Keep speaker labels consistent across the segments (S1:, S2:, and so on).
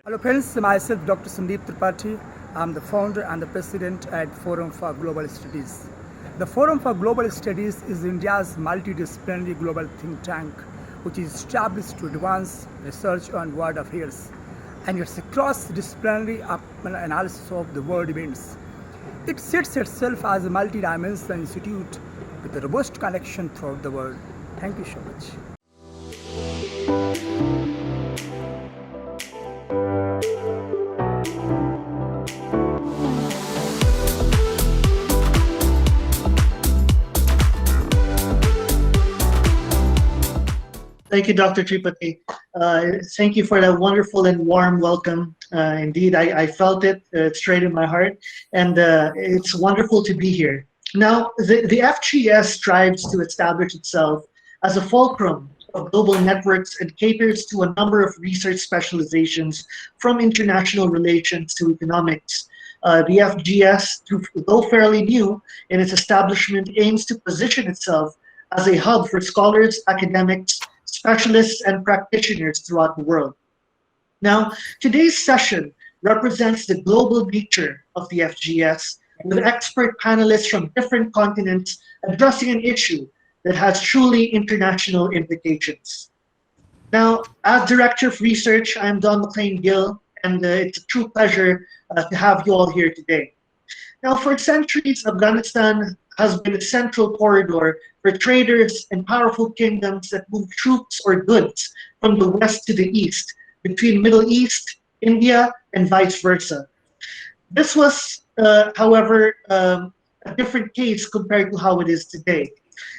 S1: Hello friends, myself Dr. Sandeep Tripathi. I'm the founder and the president at Forum for Global Studies. The Forum for Global Studies is India's multi-disciplinary global think tank, which is established to advance research on world affairs and its cross-disciplinary analysis of the world events. It sets itself as a multi-dimensional institute with a robust connection throughout the world. Thank you so much.
S2: Thank you, Dr. Tripathi. Thank you for that wonderful and warm welcome. Indeed, I felt it straight in my heart, and it's wonderful to be here. Now, the FGS strives to establish itself as a fulcrum of global networks and caters to a number of research specializations from international relations to economics. The FGS, though fairly new in its establishment, aims to position itself as a hub for scholars, academics, specialists, and practitioners throughout the world. Now, today's session represents the global nature of the FGS, with expert panelists from different continents addressing an issue that has truly international implications. Now, as Director of Research, I'm Don McLean Gill, and it's a true pleasure to have you all here today. Now, for centuries, Afghanistan has been a central corridor for traders and powerful kingdoms that move troops or goods from the west to the east, between Middle East, India, and vice versa. This was, however, a different case compared to how it is today.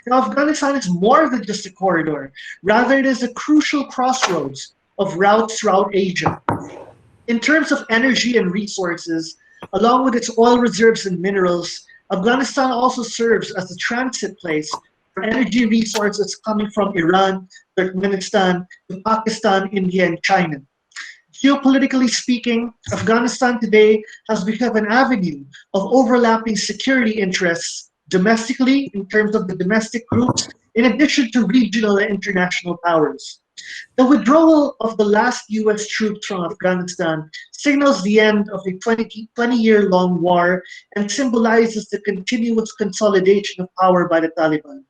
S2: Now, Afghanistan is more than just a corridor. Rather, it is a crucial crossroads of routes throughout Asia. In terms of energy and resources, along with its oil reserves and minerals, Afghanistan also serves as a transit place for energy resources coming from Iran, Turkmenistan, to Pakistan, India, and China. Geopolitically speaking, Afghanistan today has become an avenue of overlapping security interests domestically in terms of the domestic groups, in addition to regional and international powers. The withdrawal of the last US troops from Afghanistan signals the end of a 20-year-long war and symbolizes the continuous consolidation of power by the Taliban.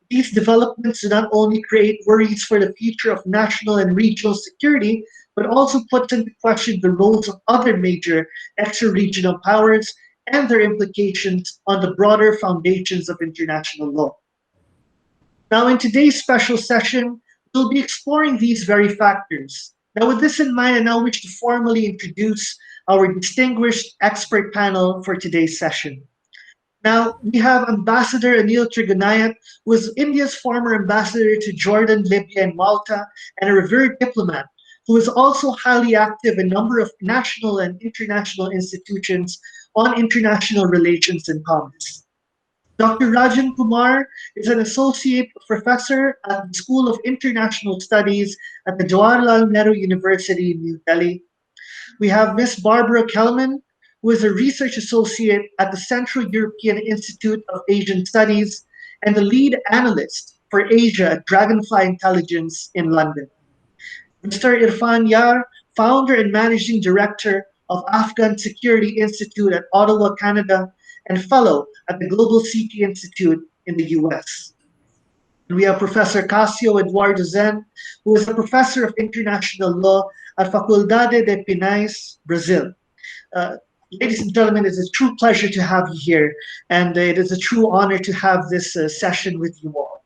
S2: These developments do not only create worries for the future of national and regional security, but also puts into question the roles of other major extra-regional powers and their implications on the broader foundations of international law. Now, in today's special session, we'll be exploring these very factors. Now, with this in mind, I now wish to formally introduce our distinguished expert panel for today's session. Now, we have Ambassador Anil Trigunayat, who is India's former ambassador to Jordan, Libya, and Malta, and a revered diplomat, who is also highly active in a number of national and international institutions on international relations and commerce. Dr. Rajan Kumar is an associate professor at the School of International Studies at the Jawaharlal Nehru University in New Delhi. We have Ms. Barbara Kelman, who is a research associate at the Central European Institute of Asian Studies and the lead analyst for Asia at Dragonfly Intelligence in London. Mr. Irfan Yar, founder and managing director of Afghan Security Institute at Ottawa, Canada, and fellow at the Global City Institute in the US. And we have Professor Cássio Eduardo Zen, who is a professor of international law at Faculdade de Pinhais, Brazil. Ladies and gentlemen, it is a true pleasure to have you here, and it is a true honor to have this session with you all.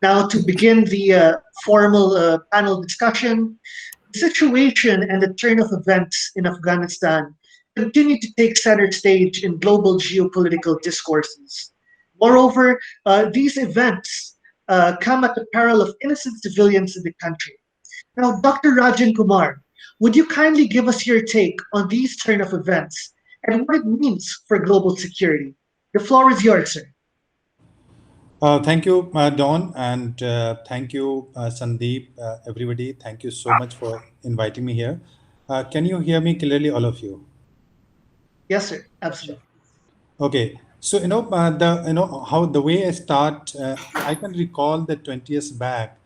S2: Now, to begin the formal panel discussion, the situation and the turn of events in Afghanistan continue to take center stage in global geopolitical discourses. Moreover, these events come at the peril of innocent civilians in the country. Now, Dr. Rajan Kumar, would you kindly give us your take on these turn of events and what it means for global security? The floor is yours, sir.
S3: Thank you, Don, and thank you, Sandeep, everybody. Thank you so much for inviting me here. Can you hear me clearly, all of you?
S2: Yes, sir. Absolutely.
S3: Okay. So how the way I start, I can recall that 20 years back,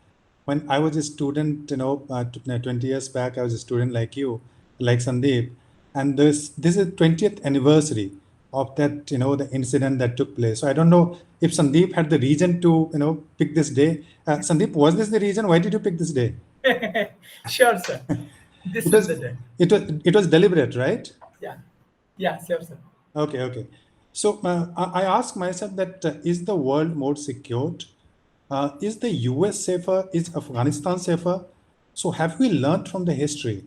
S3: when I was a student, 20 years back, I was a student like you, like Sandeep, and this is 20th anniversary of that, the incident that took place. So I don't know if Sandeep had the reason to, pick this day. Sandeep, was this the reason? Why did you pick this day?
S1: Sure, sir. This
S3: It
S1: is
S3: was
S1: the day.
S3: it was deliberate, right?
S1: Yeah. Yeah, sure, sir.
S3: Okay, okay. So I ask myself that is the world more secured? Is the US safer? Is Afghanistan safer? So have we learned from the history?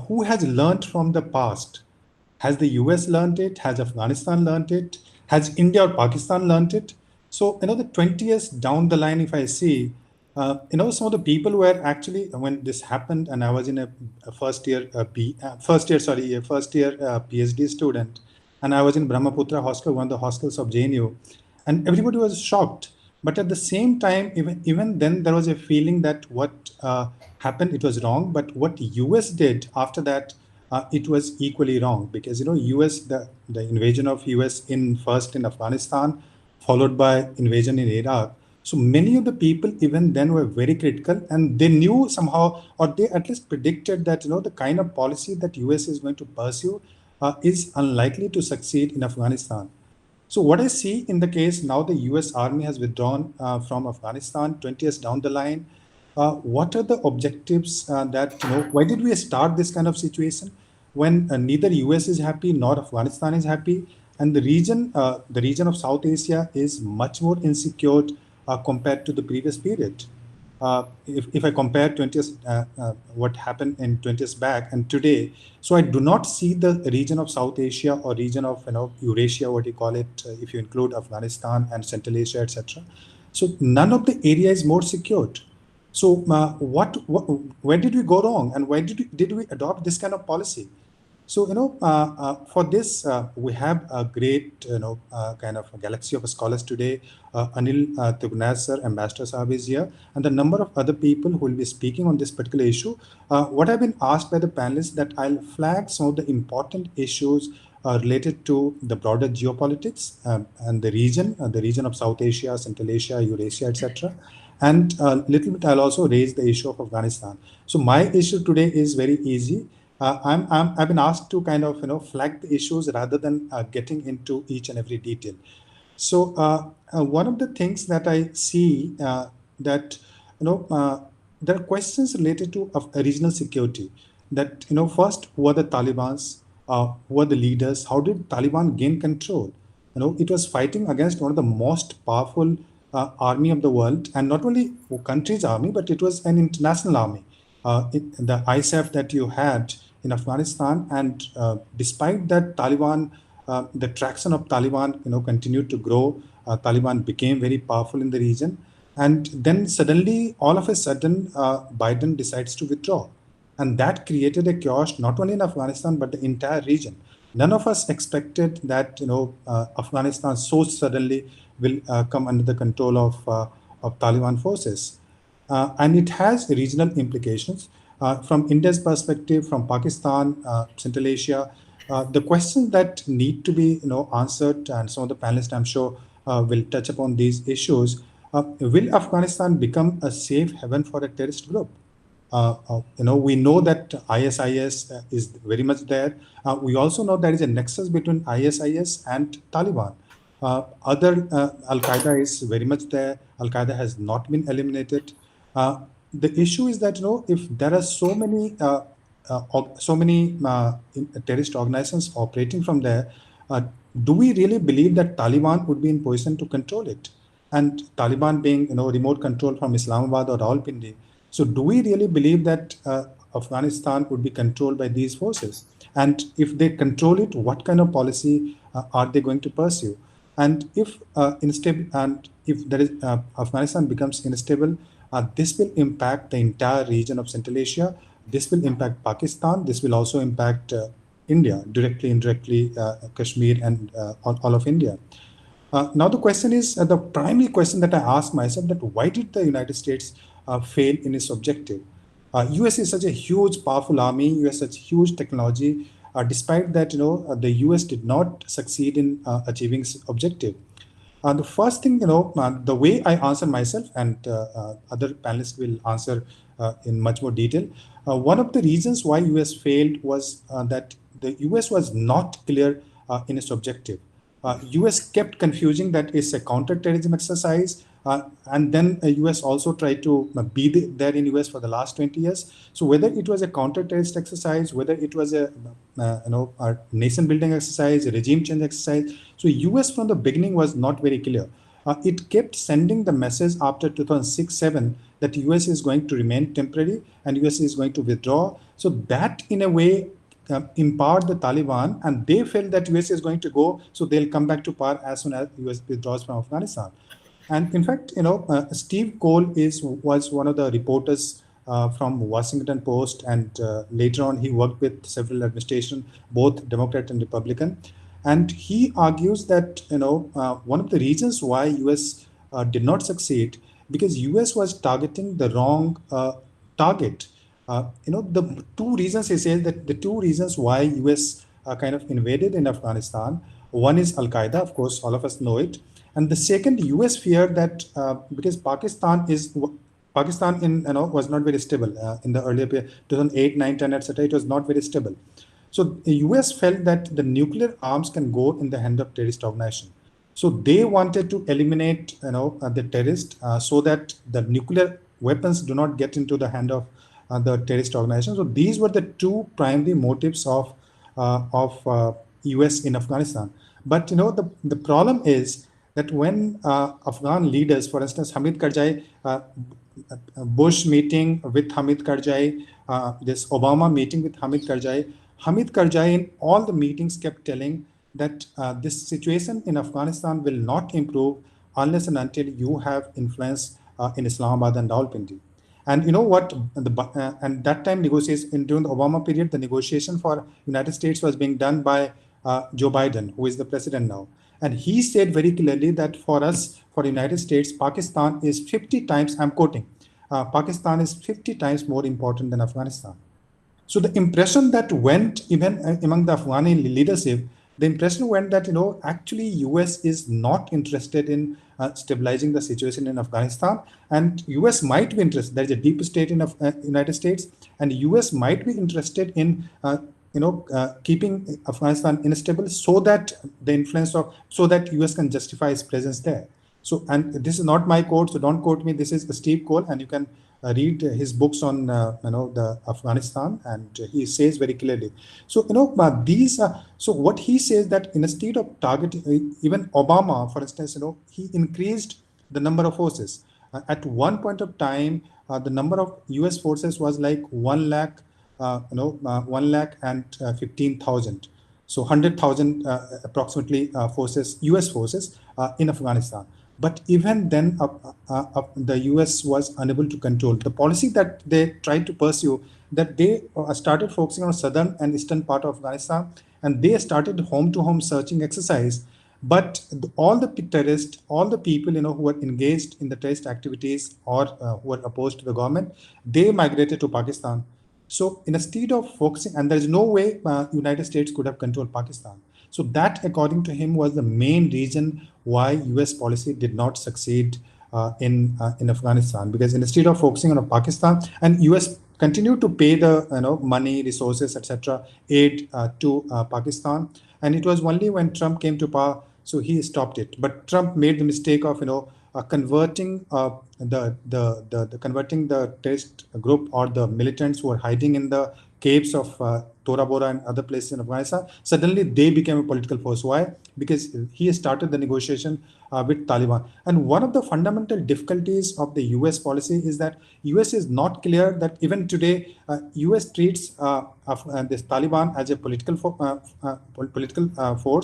S3: Who has learned from the past? Has the US learned it? Has Afghanistan learned it? Has India or Pakistan learned it? So, the 20 years down the line, if I see, some of the people were actually, when this happened, and I was in a first year, a first year PhD student, and I was in Brahmaputra hostel, one of the hostels of JNU, and everybody was shocked. But at the same time, even then, there was a feeling that what happened, it was wrong. But what US did after that, it was equally wrong, because US, the invasion of US in first in Afghanistan, followed by invasion in Iraq. So many of the people even then were very critical, and they knew somehow, or they at least predicted that the kind of policy that US is going to pursue is unlikely to succeed in Afghanistan. So what I see in the case now, the US Army has withdrawn from Afghanistan 20 years down the line. What are the objectives why did we start this kind of situation when neither US is happy nor Afghanistan is happy, and the region of South Asia is much more insecure compared to the previous period. If I compare 20 years, what happened in 20 years back and today, so I do not see the region of South Asia or region of Eurasia, what you call it, if you include Afghanistan and Central Asia, etc. So none of the area is more secured. So where did we go wrong, and why did we adopt this kind of policy? So, for this, we have a great, kind of a galaxy of scholars today. Anil Tugnar sir, Ambassador Saab is here, and the number of other people who will be speaking on this particular issue. What I've been asked by the panelists, that I'll flag some of the important issues related to the broader geopolitics and the region of South Asia, Central Asia, Eurasia, etc. And a little bit, I'll also raise the issue of Afghanistan. So my issue today is very easy. I've been asked to kind of flag the issues rather than getting into each and every detail. So one of the things that I see that there are questions related to regional security. That first, who are the Taliban's? Who are the leaders? How did Taliban gain control? It was fighting against one of the most powerful army of the world, and not only a country's army, but it was an international army. The ISAF that you had in Afghanistan, and despite that, Taliban, the traction of Taliban, continued to grow. Taliban became very powerful in the region, and then suddenly, all of a sudden, Biden decides to withdraw, and that created a chaos not only in Afghanistan but the entire region. None of us expected that Afghanistan so suddenly will come under the control of Taliban forces. And it has regional implications. From India's perspective, from Pakistan, Central Asia, the questions that need to be answered, and some of the panelists, I'm sure, will touch upon these issues. Will Afghanistan become a safe haven for a terrorist group? We know that ISIS is very much there. We also know there is a nexus between ISIS and Taliban. Other Al-Qaeda is very much there. Al-Qaeda has not been eliminated. The issue is that if there are so many terrorist organizations operating from there, do we really believe that Taliban would be in position to control it? And Taliban being remote control from Islamabad or Rawalpindi. So do we really believe that Afghanistan would be controlled by these forces? And if they control it, what kind of policy are they going to pursue? And if there is Afghanistan becomes unstable, this will impact the entire region of Central Asia. This will impact Pakistan. This will also impact India, directly, indirectly, Kashmir, and all of India. Now the question is, the primary question that I ask myself, that why did the United States fail in its objective? US is such a huge, powerful army. US such huge technology. Despite that, the US did not succeed in achieving its objective. The first thing, the way I answer myself, and other panelists will answer in much more detail. One of the reasons why US failed was that the US was not clear in its objective. US kept confusing that it's a counterterrorism exercise, and then US also tried to be there in US for the last 20 years. So whether it was a counter-terrorist exercise, whether it was a nation building exercise, a regime change exercise, so US from the beginning was not very clear. It kept sending the message after 2006-7 that US is going to remain temporary and US is going to withdraw. So that in a way empowered the Taliban, and they felt that US is going to go, so they'll come back to power as soon as US withdraws from Afghanistan. And in fact, Steve Cole was one of the reporters from Washington Post, and later on he worked with several administrations, both Democrat and Republican. And he argues that one of the reasons why US did not succeed because US was targeting the wrong target. The two reasons he says that the two reasons why US kind of invaded in Afghanistan. One is Al Qaeda, of course, all of us know it, and the second, US feared that because Pakistan was not very stable in the earlier period, 2008, 9, 10, etc. It was not very stable. So the US felt that the nuclear arms can go in the hand of terrorist organization. So they wanted to eliminate the terrorists so that the nuclear weapons do not get into the hand of the terrorist organization. So these were the two primary motives of US in Afghanistan. But the problem is that when Afghan leaders, for instance, Hamid Karzai, Bush meeting with Hamid Karzai, this Obama meeting with Hamid Karzai in all the meetings kept telling that this situation in Afghanistan will not improve unless and until you have influence in Islamabad and Rawalpindi. And you know what? And that time negotiation during the Obama period, the negotiation for United States was being done by Joe Biden, who is the president now. And he said very clearly that for us, for the United States, Pakistan is 50 times, I'm quoting, Pakistan is 50 times more important than Afghanistan. So the impression that went even among the Afghani leadership, the impression went that, actually US is not interested in stabilizing the situation in Afghanistan, and US might be interested. There is a deep state in United States, and US might be interested in keeping Afghanistan unstable so that so that US can justify its presence there. So, and this is not my quote, so don't quote me. This is Steve Cole, and you can read his books on the Afghanistan, and he says very clearly. So so what he says that instead of targeting, even Obama, for instance, he increased the number of forces. At one point of time, the number of US forces was like 1 lakh. 1,15,000. So 100,000 approximately forces, US forces in Afghanistan. But even then, the US was unable to control the policy that they tried to pursue. That they started focusing on southern and eastern part of Afghanistan, and they started home-to-home searching exercise. But all the terrorists, all the people who were engaged in the terrorist activities or who were opposed to the government, they migrated to Pakistan. So instead of focusing, and there is no way United States could have controlled Pakistan. So that, according to him, was the main reason why US policy did not succeed in Afghanistan, because instead of focusing on Pakistan, and US continued to pay the money, resources, etc., aid to Pakistan, and it was only when Trump came to power, so he stopped it. But Trump made the mistake of converting converting the terrorist group or the militants who were hiding in the caves of Tora Bora and other places in Afghanistan. Suddenly they became a political force. Why? Because he started the negotiation with Taliban. And one of the fundamental difficulties of the US policy is that US is not clear that even today US treats this Taliban as a political force,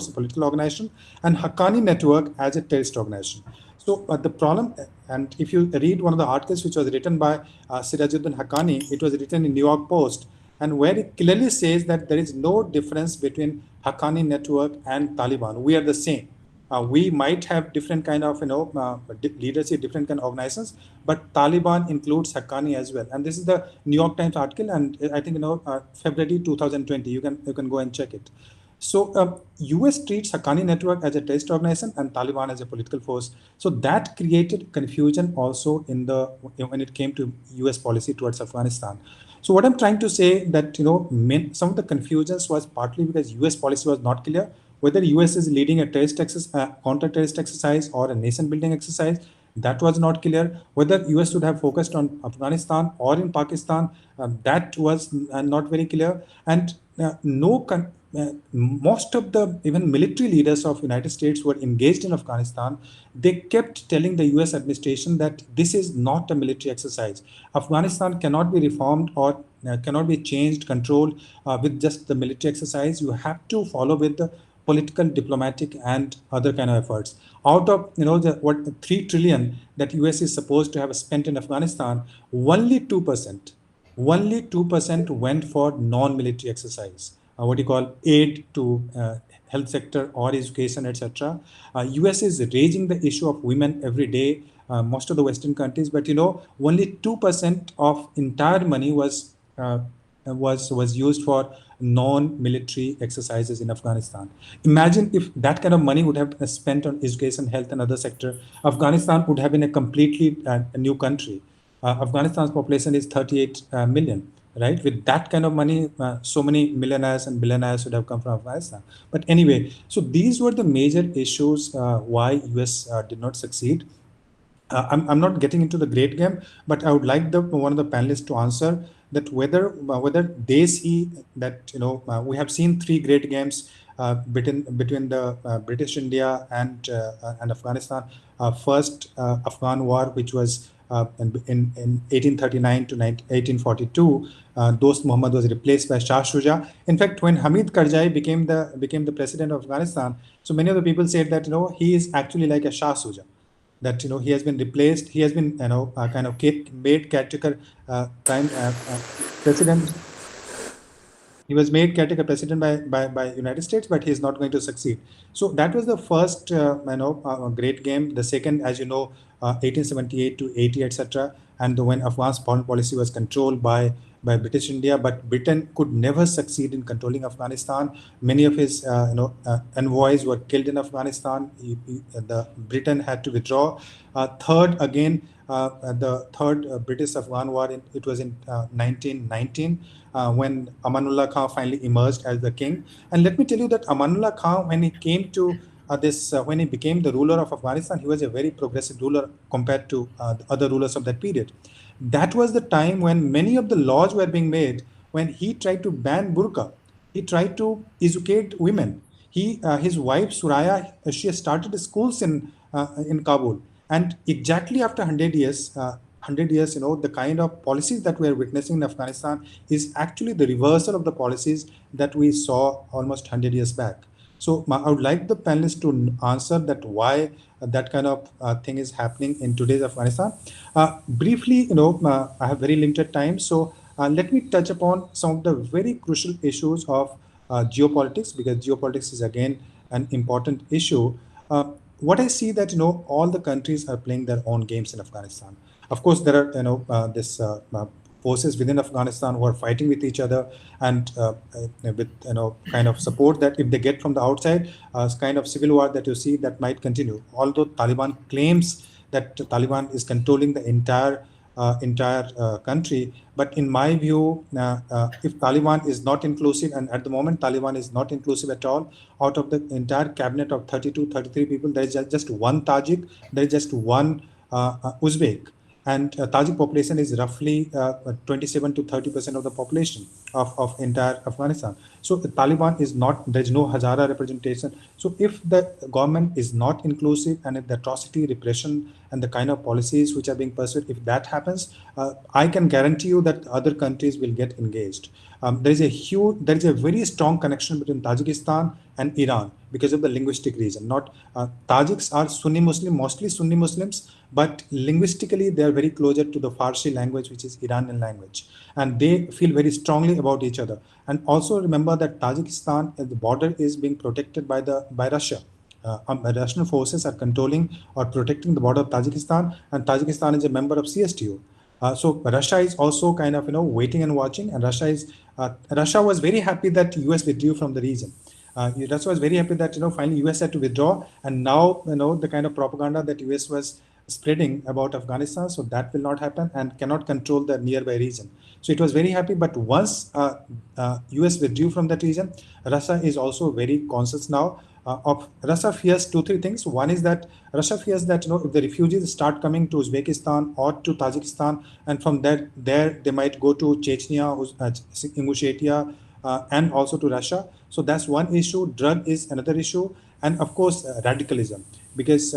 S3: a political organization, and Haqqani network as a terrorist organization. So the problem, and if you read one of the articles which was written by Sirajuddin Haqqani, it was written in New York Post, and where it clearly says that there is no difference between Haqqani network and Taliban. We are the same. We might have different kind of leadership, different kind of organizations, but Taliban includes Haqqani as well. And this is the New York Times article, and I think February 2020. You can go and check it. So US treats Haqqani network as a terrorist organization and Taliban as a political force. So that created confusion also in the when it came to US policy towards Afghanistan. So what I'm trying to say that some of the confusions was partly because US policy was not clear whether US is leading a counter-terrorist exercise or a nation-building exercise. That was not clear. Whether US should have focused on Afghanistan or in Pakistan, that was not very clear. And most of the even military leaders of United States who were engaged in Afghanistan, they kept telling the US administration that this is not a military exercise. Afghanistan cannot be reformed or cannot be changed, controlled with just the military exercise. You have to follow with the political, diplomatic, and other kind of efforts. Out of what 3 trillion that US is supposed to have spent in Afghanistan, only 2% went for non-military exercise. What you call aid to health sector or education, etc. US is raising the issue of women every day. Most of the Western countries, but only 2% of entire money was used for non-military exercises in Afghanistan. Imagine if that kind of money would have been spent on education, health, and other sector. Afghanistan would have been a completely new country. Afghanistan's population is 38 million, right? With that kind of money, so many millionaires and billionaires would have come from Afghanistan. But anyway, so these were the major issues why US did not succeed. I'm not getting into the great game, but I would like one of the panelists to answer that whether they see that we have seen 3 great games between the British India and Afghanistan. First Afghan War, which was in 1839 to 1842, Dost Muhammad was replaced by Shah Shuja. In fact, when Hamid Karzai became the president of Afghanistan, so many of the people said that he is actually like a Shah Shuja, that he has been replaced. He has been kind of made caretaker president. He was made caretaker president by United States, but he is not going to succeed. So that was the first great game. The second, as 1878 to 80, etc. And when Afghan's foreign policy was controlled by British India, but Britain could never succeed in controlling Afghanistan. Many of his envoys were killed in Afghanistan. The Britain had to withdraw. Third, again, the third British Afghan war, it was in 1919 when Amanullah Khan finally emerged as the king. And let me tell you that Amanullah Khan, when he came to when he became the ruler of Afghanistan, he was a very progressive ruler compared to the other rulers of that period. That was the time when many of the laws were being made, when he tried to ban burqa. He tried to educate women. His wife Suraya, she started schools in Kabul. And exactly after 100 years, the kind of policies that we are witnessing in Afghanistan is actually the reversal of the policies that we saw almost 100 years back. So I would like the panelists to answer that why that kind of thing is happening in today's Afghanistan. Briefly, I have very limited time, so let me touch upon some of the very crucial issues of geopolitics, because geopolitics is again an important issue. What I see that all the countries are playing their own games in Afghanistan. Of course, there are forces within Afghanistan who are fighting with each other, and with kind of support that if they get from the outside, kind of civil war that you see that might continue. Although Taliban claims that Taliban is controlling the entire country, but in my view, if Taliban is not inclusive, and at the moment Taliban is not inclusive at all, out of the entire cabinet of 33 people, there is just one Tajik, there is just one Uzbek. And Tajik population is roughly 27 to 30% of the population of entire Afghanistan. So the Taliban is not, there's no Hazara representation. So if the government is not inclusive, and if the atrocity, repression, and the kind of policies which are being pursued, if that happens, I can guarantee you that other countries will get engaged. There is a very strong connection between Tajikistan and Iran because of the linguistic reason. Not Tajiks are Sunni Muslim, mostly Sunni Muslims, but linguistically they are very closer to the Farsi language, which is Iranian language, and they feel very strongly about each other. And also remember that Tajikistan, the border is being protected by Russia. Russian forces are controlling or protecting the border of Tajikistan, and Tajikistan is a member of CSTO. So Russia is also kind of waiting and watching, and Russia was very happy that US withdrew from the region. That's why I was very happy that finally US had to withdraw, and now the kind of propaganda that US was spreading about Afghanistan, so that will not happen and cannot control the nearby region. So it was very happy. But once US withdrew from that region, Russia is also very conscious now. Of Russia fears two, three things. One is that Russia fears that if the refugees start coming to Uzbekistan or to Tajikistan, and from there they might go to Chechnya, Ingushetia, and also to Russia. So that's one issue. Drug is another issue, and of course radicalism, because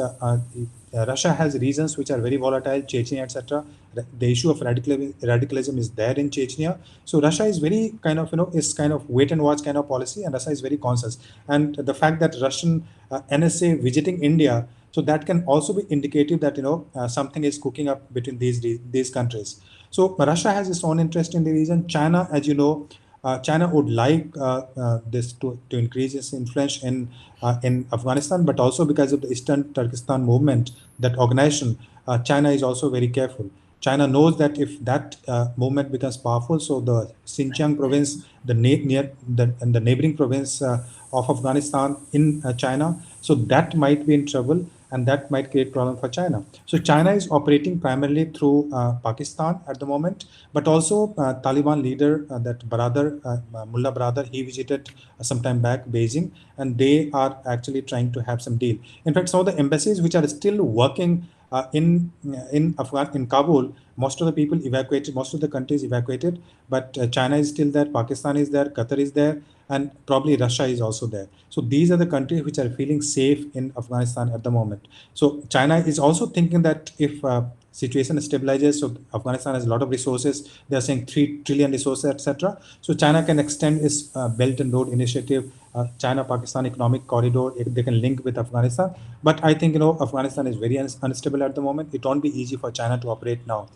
S3: Russia has regions which are very volatile, Chechnya, etc. The issue of radicalism is there in Chechnya. So Russia is very kind of is kind of wait and watch kind of policy, and Russia is very conscious. And the fact that Russian NSA visiting India, so that can also be indicative that something is cooking up between these countries. So Russia has its own interest in the region. China, as you know, China would like this to increase its influence in Afghanistan, but also because of the Eastern Turkestan movement, that organization, China is also very careful. China knows that if that movement becomes powerful, so the Xinjiang province, the neighboring province of Afghanistan in China, so that might be in trouble, and that might create problem for China. So China is operating primarily through Pakistan at the moment, but also Taliban leader, that Mullah Brother, he visited some time back Beijing, and they are actually trying to have some deal. In fact, some of the embassies which are still working in Kabul, most of the people evacuated, most of the countries evacuated, but China is still there, Pakistan is there, Qatar is there, and probably Russia is also there. So these are the countries which are feeling safe in Afghanistan at the moment. So China is also thinking that if situation stabilizes, so Afghanistan has a lot of resources, they are saying 3 trillion resources, etc. So China can extend its Belt and Road Initiative, China-Pakistan economic corridor, they can link with Afghanistan. But I think Afghanistan is very unstable at the moment. It won't be easy for China to operate now.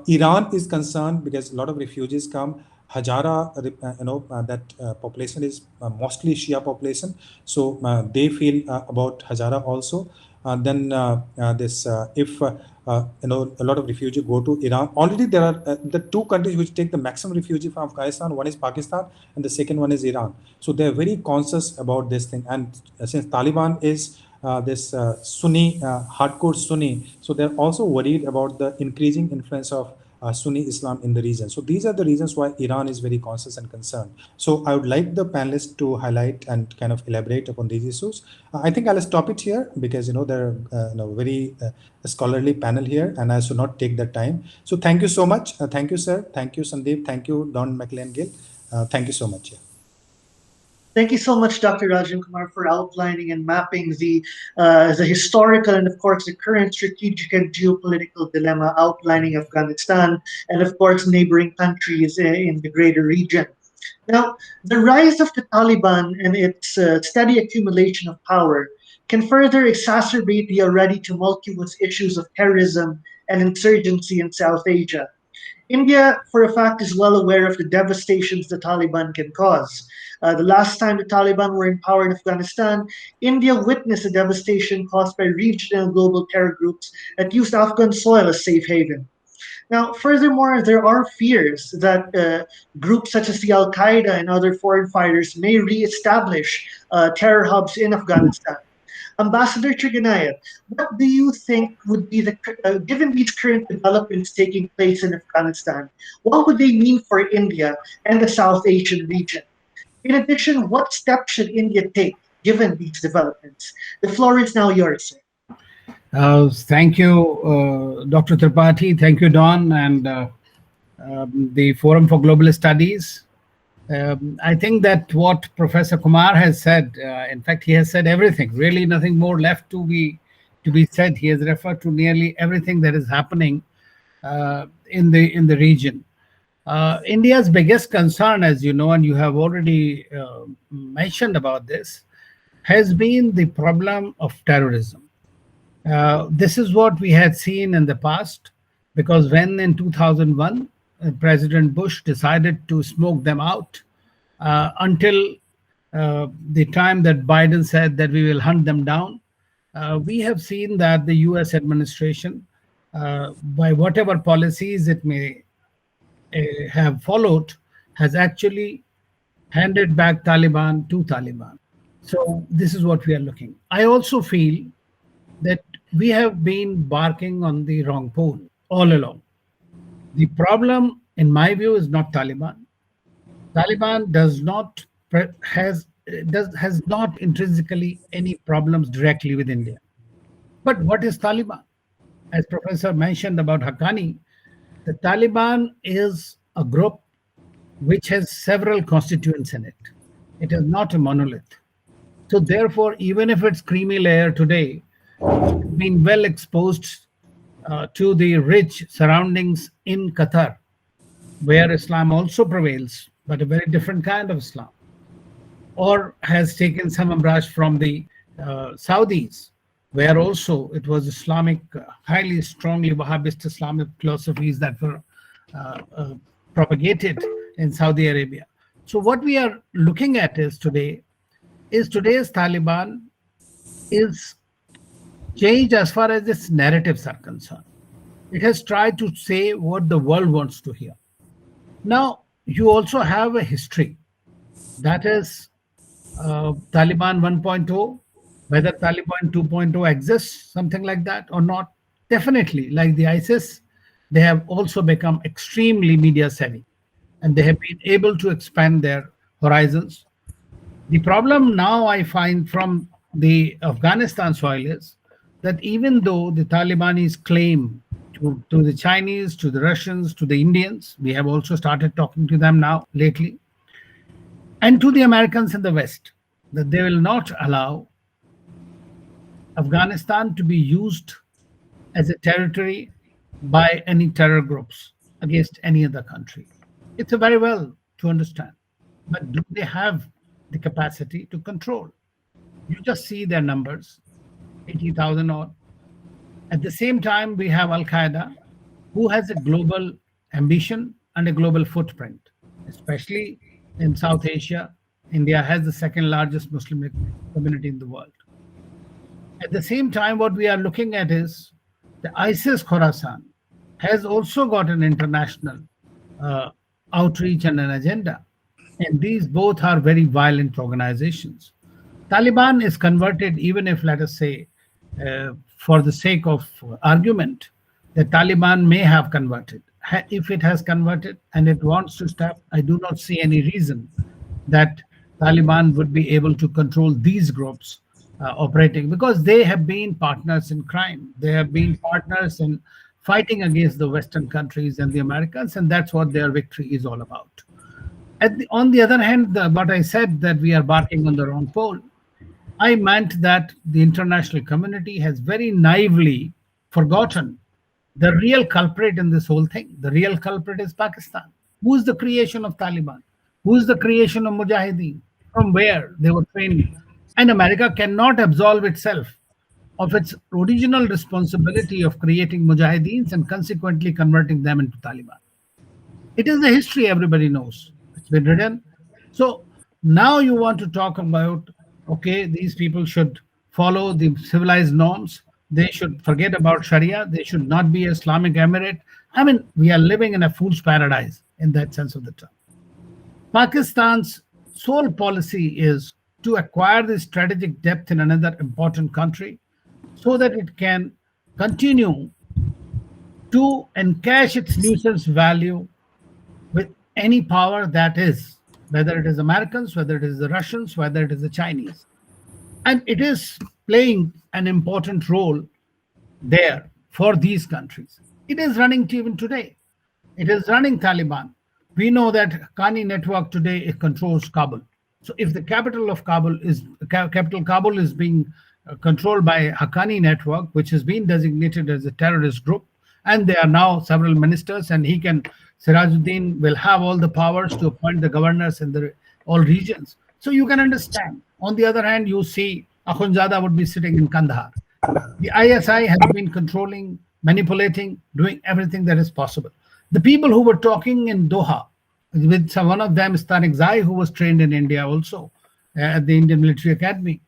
S3: Iran is concerned because a lot of refugees come. Hazara, that population is mostly Shia population, so they feel about Hazara also. Then if a lot of refugees go to Iran. Already there are the two countries which take the maximum refugee from Afghanistan. One is Pakistan, and the second one is Iran. So they are very conscious about this thing. And since Taliban is this Sunni, hardcore Sunni, so they're also worried about the increasing influence of Sunni Islam in the region. So these are the reasons why Iran is very conscious and concerned. So I would like the panelists to highlight and kind of elaborate upon these issues. I think I'll stop it here because there are very scholarly panel here, and I should not take the time. So thank you so much. Thank you, sir. Thank you, Sandeep. Thank you, Don McLean-Gill. Thank you so much. Yeah.
S2: Thank you so much, Dr. Rajan Kumar, for outlining and mapping the historical and, of course, the current strategic and geopolitical dilemma, outlining Afghanistan and, of course, neighboring countries in the greater region. Now, the rise of the Taliban and its steady accumulation of power can further exacerbate the already tumultuous issues of terrorism and insurgency in South Asia. India, for a fact, is well aware of the devastations the Taliban can cause. The last time the Taliban were in power in Afghanistan, India witnessed the devastation caused by regional and global terror groups that used Afghan soil as safe haven. Now, furthermore, there are fears that groups such as the Al-Qaeda and other foreign fighters may re-establish terror hubs in Afghanistan. Ambassador Triganayat, what do you think would be given these current developments taking place in Afghanistan, what would they mean for India and the South Asian region? In addition, what steps should India take given these developments? The floor is now yours, sir.
S4: Thank you, Dr. Tripathi. Thank you, Don, and the Forum for Global Studies. I think that what Professor Kumar has said, in fact, he has said everything. Really, nothing more left to be said. He has referred to nearly everything that is happening in the region. India's biggest concern, as you know, and you have already mentioned about this, has been the problem of terrorism. This is what we had seen in the past, because when in 2001, President Bush decided to smoke them out until the time that Biden said that we will hunt them down. We have seen that the US administration, by whatever policies it may have followed, has actually handed back Taliban to Taliban. So this is what we are looking. I also feel that we have been barking on the wrong pole all along. The problem, in my view, is not Taliban. Taliban does not has not intrinsically any problems directly with India. But what is Taliban? As Professor mentioned about Haqqani, the Taliban is a group which has several constituents in it. It is not a monolith. So therefore, even if its creamy layer today has been well exposed to the rich surroundings in Qatar, where Islam also prevails, but a very different kind of Islam, or has taken some umbrage from the Saudis, where also it was Islamic, highly strongly Wahhabist Islamic philosophies that were propagated in Saudi Arabia. So what we are looking at is today's Taliban is changed as far as its narratives are concerned. It has tried to say what the world wants to hear. Now, you also have a history, that is Taliban 1.0, whether Taliban 2.0 exists, something like that or not. Definitely, like the ISIS, they have also become extremely media savvy and they have been able to expand their horizons. The problem now I find from the Afghanistan soil is that even though the Talibanis claim to the Chinese, to the Russians, to the Indians, we have also started talking to them now lately, and to the Americans in the West, that they will not allow Afghanistan to be used as a territory by any terror groups against any other country. It's a very well to understand, but do they have the capacity to control? You just see their numbers, 80,000 odd. At the same time, we have Al Qaeda, who has a global ambition and a global footprint, especially in South Asia. India has the second largest Muslim community in the world. At the same time, what we are looking at is the ISIS Khorasan has also got an international outreach and an agenda. And these both are very violent organizations. Taliban is converted, even if, let us say, for the sake of argument, the Taliban may have converted. If it has converted and it wants to stop, I do not see any reason that Taliban would be able to control these groups operating, because they have been partners in crime. They have been partners in fighting against the Western countries and the Americans, and that's what their victory is all about. On the other hand, what I said that we are barking on the wrong pole, I meant that the international community has very naively forgotten the real culprit in this whole thing. The real culprit is Pakistan. Who is the creation of Taliban? Who is the creation of Mujahideen? From where they were trained? And America cannot absolve itself of its original responsibility of creating Mujahideens and consequently converting them into Taliban. It is the history everybody knows. It's been written. So now you want to talk about, okay, these people should follow the civilized norms. They should forget about Sharia. They should not be Islamic Emirate. I mean, we are living in a fool's paradise in that sense of the term. Pakistan's sole policy is to acquire the strategic depth in another important country so that it can continue to encash its nuisance value with any power that is, whether it is Americans, whether it is the Russians, whether it is the Chinese. And it is playing an important role there for these countries. It is running even today. It is running Taliban. We know that Haqqani network today it controls Kabul. So if the capital Kabul is being controlled by Haqqani network, which has been designated as a terrorist group, and there are now several ministers, and Sirajuddin will have all the powers to appoint the governors in all regions. So you can understand. On the other hand, you see Akhundzada would be sitting in Kandahar. The ISI has been controlling, manipulating, doing everything that is possible. The people who were talking in Doha, with one of them is Tariq Zai, who was trained in India also at the Indian Military Academy.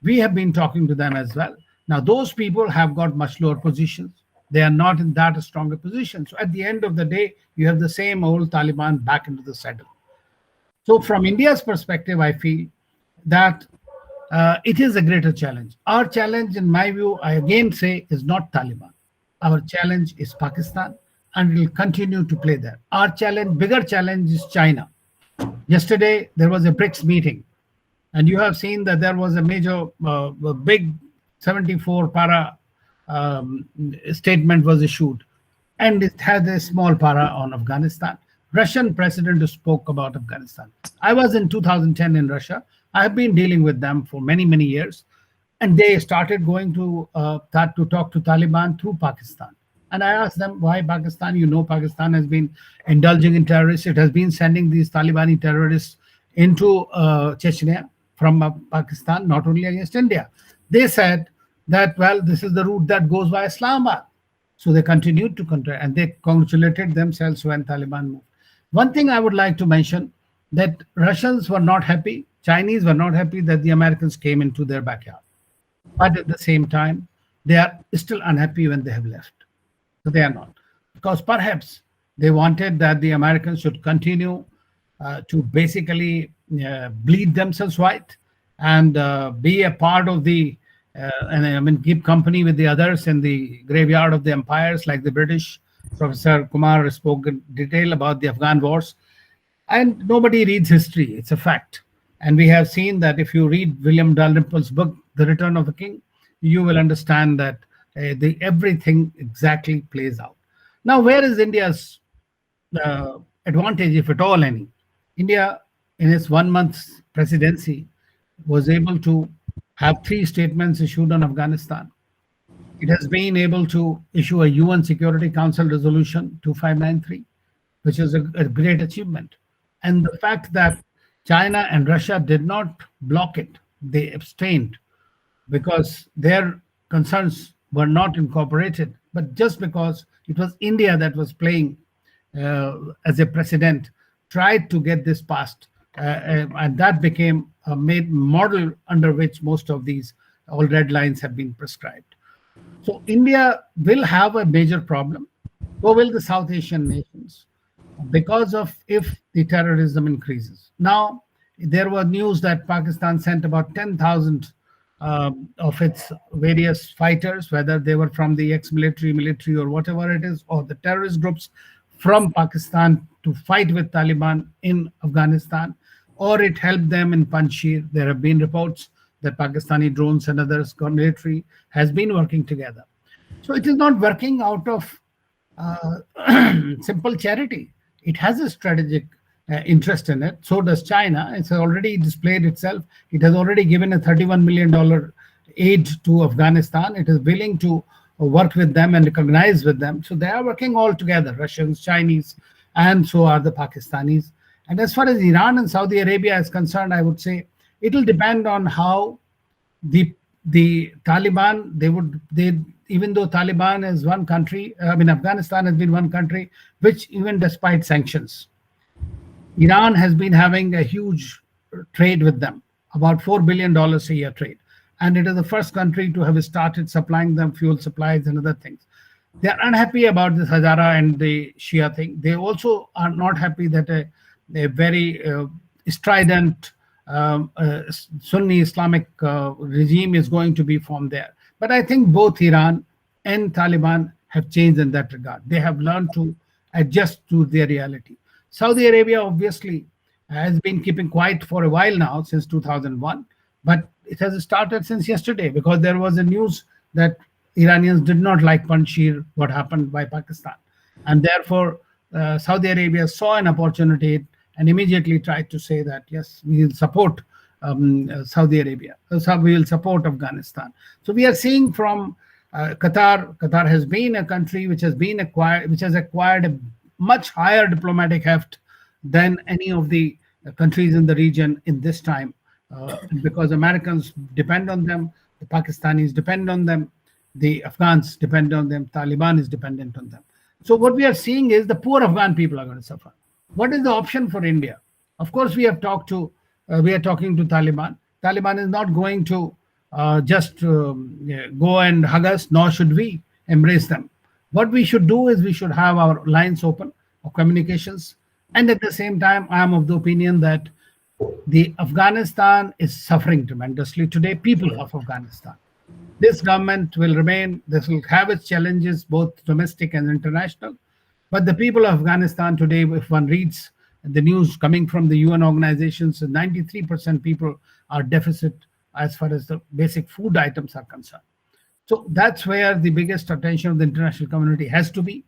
S4: We have been talking to them as well. Now, those people have got much lower positions. They are not in that stronger position. So at the end of the day, you have the same old Taliban back into the saddle. So from India's perspective, I feel that it is a greater challenge. Our challenge, in my view, I again say, is not Taliban. Our challenge is Pakistan, and it will continue to play there. Our challenge, bigger challenge, is China. Yesterday, there was a BRICS meeting, and you have seen that there was a major, big 74 para statement was issued, and it had a small para on Afghanistan. Russian president spoke about Afghanistan. I was in 2010 in Russia. I have been dealing with them for many, many years, and they started going to talk to Taliban through Pakistan. And I asked them, why Pakistan? You know, Pakistan has been indulging in terrorists. It has been sending these Talibani terrorists into Chechnya from Pakistan, not only against India. They said that, well, this is the route that goes via Islamabad. So they continued to contract, and they congratulated themselves when Taliban moved. One thing I would like to mention, that Russians were not happy, Chinese were not happy that the Americans came into their backyard. But at the same time, they are still unhappy when they have left. So they are not. Because perhaps they wanted that the Americans should continue to basically bleed themselves white and be a part of the, and I mean, keep company with the others in the graveyard of the empires, like the British. Professor Kumar spoke in detail about the Afghan wars. And nobody reads history. It's a fact. And we have seen that if you read William Dalrymple's book, The Return of the King, you will understand that everything exactly plays out. Now, where is India's advantage, if at all any? India, in its 1 month presidency, was able to have 3 statements issued on Afghanistan. It has been able to issue a UN Security Council resolution 2593, which is a great achievement. And the fact that China and Russia did not block it, they abstained because their concerns were not incorporated, but just because it was India that was playing as a precedent, tried to get this passed, and that became a made model under which most of these all red lines have been prescribed. So India will have a major problem. So will the South Asian nations, because of if the terrorism increases. Now, there was news that Pakistan sent about 10,000 of its various fighters, whether they were from the ex-military, military, or whatever it is, or the terrorist groups from Pakistan to fight with Taliban in Afghanistan, or it helped them in Panjshir. There have been reports that Pakistani drones and others, military, has been working together. So it is not working out of simple charity. It has a strategic interest in it. So does China. It's already displayed itself. It has already given a $31 million aid to Afghanistan. It is willing to work with them and recognize with them. So they are working all together, Russians, Chinese, and so are the Pakistanis. And as far as Iran and Saudi Arabia is concerned, I would say it will depend on how the Taliban, even though Taliban is one country, Afghanistan has been one country, which even despite sanctions, Iran has been having a huge trade with them, about $4 billion a year trade. And it is the first country to have started supplying them fuel supplies and other things. They are unhappy about this Hazara and the Shia thing. They also are not happy that a very strident Sunni Islamic regime is going to be formed there. But I think both Iran and Taliban have changed in that regard. They have learned to adjust to their reality. Saudi Arabia obviously has been keeping quiet for a while now, since 2001, but it has started since yesterday because there was a news that Iranians did not like Panjshir, what happened by Pakistan. And therefore, Saudi Arabia saw an opportunity and immediately tried to say that, yes, we will support Saudi Arabia. So we will support Afghanistan. So we are seeing from Qatar. Qatar has been a country which has acquired a much higher diplomatic heft than any of the countries in the region in this time, because Americans depend on them, the Pakistanis depend on them, the Afghans depend on them, Taliban is dependent on them. So what we are seeing is the poor Afghan people are going to suffer. What is the option for India? Of course, we are talking to Taliban. Taliban is not going to just go and hug us, nor should we embrace them. What we should do is we should have our lines open of communications. And at the same time, I am of the opinion that The Afghanistan is suffering tremendously today, people of Afghanistan. This government will remain, this will have its challenges, both domestic and international. But the people of Afghanistan today, if one reads the news coming from the UN organizations, 93% people are deficit as far as the basic food items are concerned. So that's where the biggest attention of the international community has to be.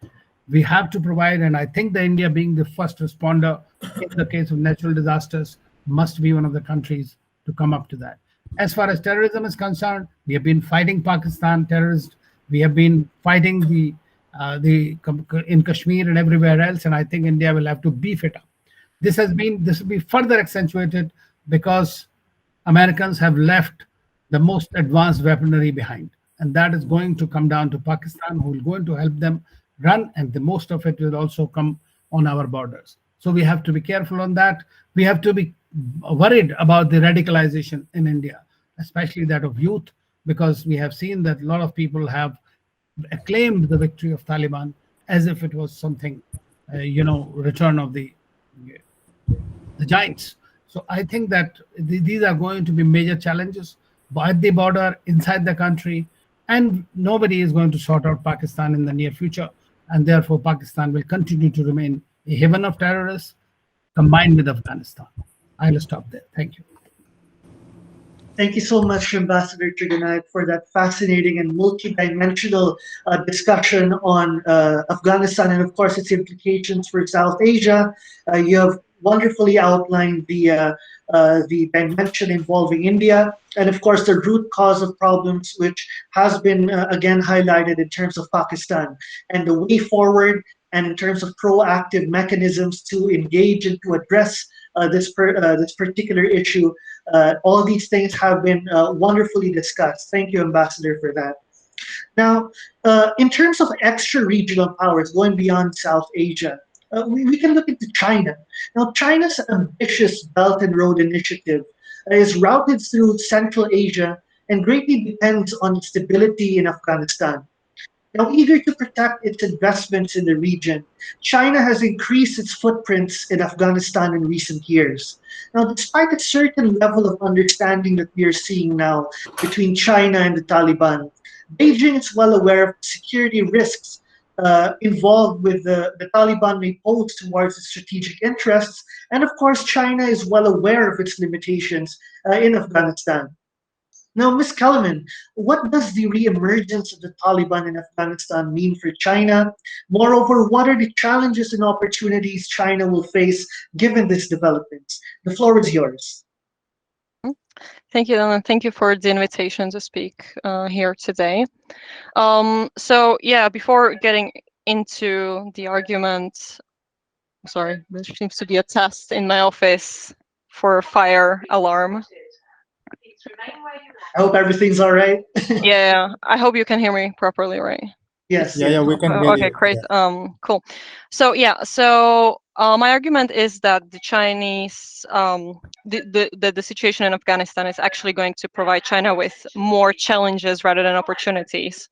S4: We have to provide, and I think the India being the first responder in the case of natural disasters must be one of the countries to come up to that. As far as terrorism is concerned, we have been fighting Pakistan terrorists. We have been fighting in Kashmir and everywhere else, and I think India will have to beef it up. This will be further accentuated because Americans have left the most advanced weaponry behind, and that is going to come down to Pakistan, who will going to help them run, and the most of it will also come on our borders. So we have to be careful on that. We have to be worried about the radicalization in India, especially that of youth, because we have seen that a lot of people have acclaimed the victory of Taliban as if it was something, return of the giants. So I think that these are going to be major challenges at the border, inside the country, and nobody is going to sort out Pakistan in the near future. And therefore, Pakistan will continue to remain a haven of terrorists combined with Afghanistan. I'll stop there. Thank you.
S2: Thank you so much, Ambassador Triganite, for that fascinating and multidimensional discussion on Afghanistan and, of course, its implications for South Asia. You have wonderfully outlined the dimension involving India and, of course, the root cause of problems, which has been, again, highlighted in terms of Pakistan and the way forward and in terms of proactive mechanisms to engage and to address this particular issue. All these things have been wonderfully discussed. Thank you, Ambassador, for that. Now, in terms of extra-regional powers going beyond South Asia, we can look into China. Now, China's ambitious Belt and Road Initiative is routed through Central Asia and greatly depends on stability in Afghanistan. Now, eager to protect its investments in the region, China has increased its footprints in Afghanistan in recent years. Now, despite a certain level of understanding that we are seeing now between China and the Taliban, Beijing is well aware of the security risks involved with the Taliban may pose towards its strategic interests. And of course, China is well aware of its limitations in Afghanistan. Now, Ms. Kellerman, what does the reemergence of the Taliban in Afghanistan mean for China? Moreover, what are the challenges and opportunities China will face given this development? The floor is yours.
S5: Thank you, and thank you for the invitation to speak here today. So yeah, before getting into the argument, sorry, there seems to be a test in my office for a fire alarm.
S2: I hope everything's all right.
S5: Yeah, I hope you can hear me properly, right?
S2: Yes.
S3: Yeah, we can hear
S5: okay,
S3: you.
S5: great.
S3: Yeah.
S5: Cool. So yeah, my argument is that the Chinese, the situation in Afghanistan is actually going to provide China with more challenges rather than opportunities.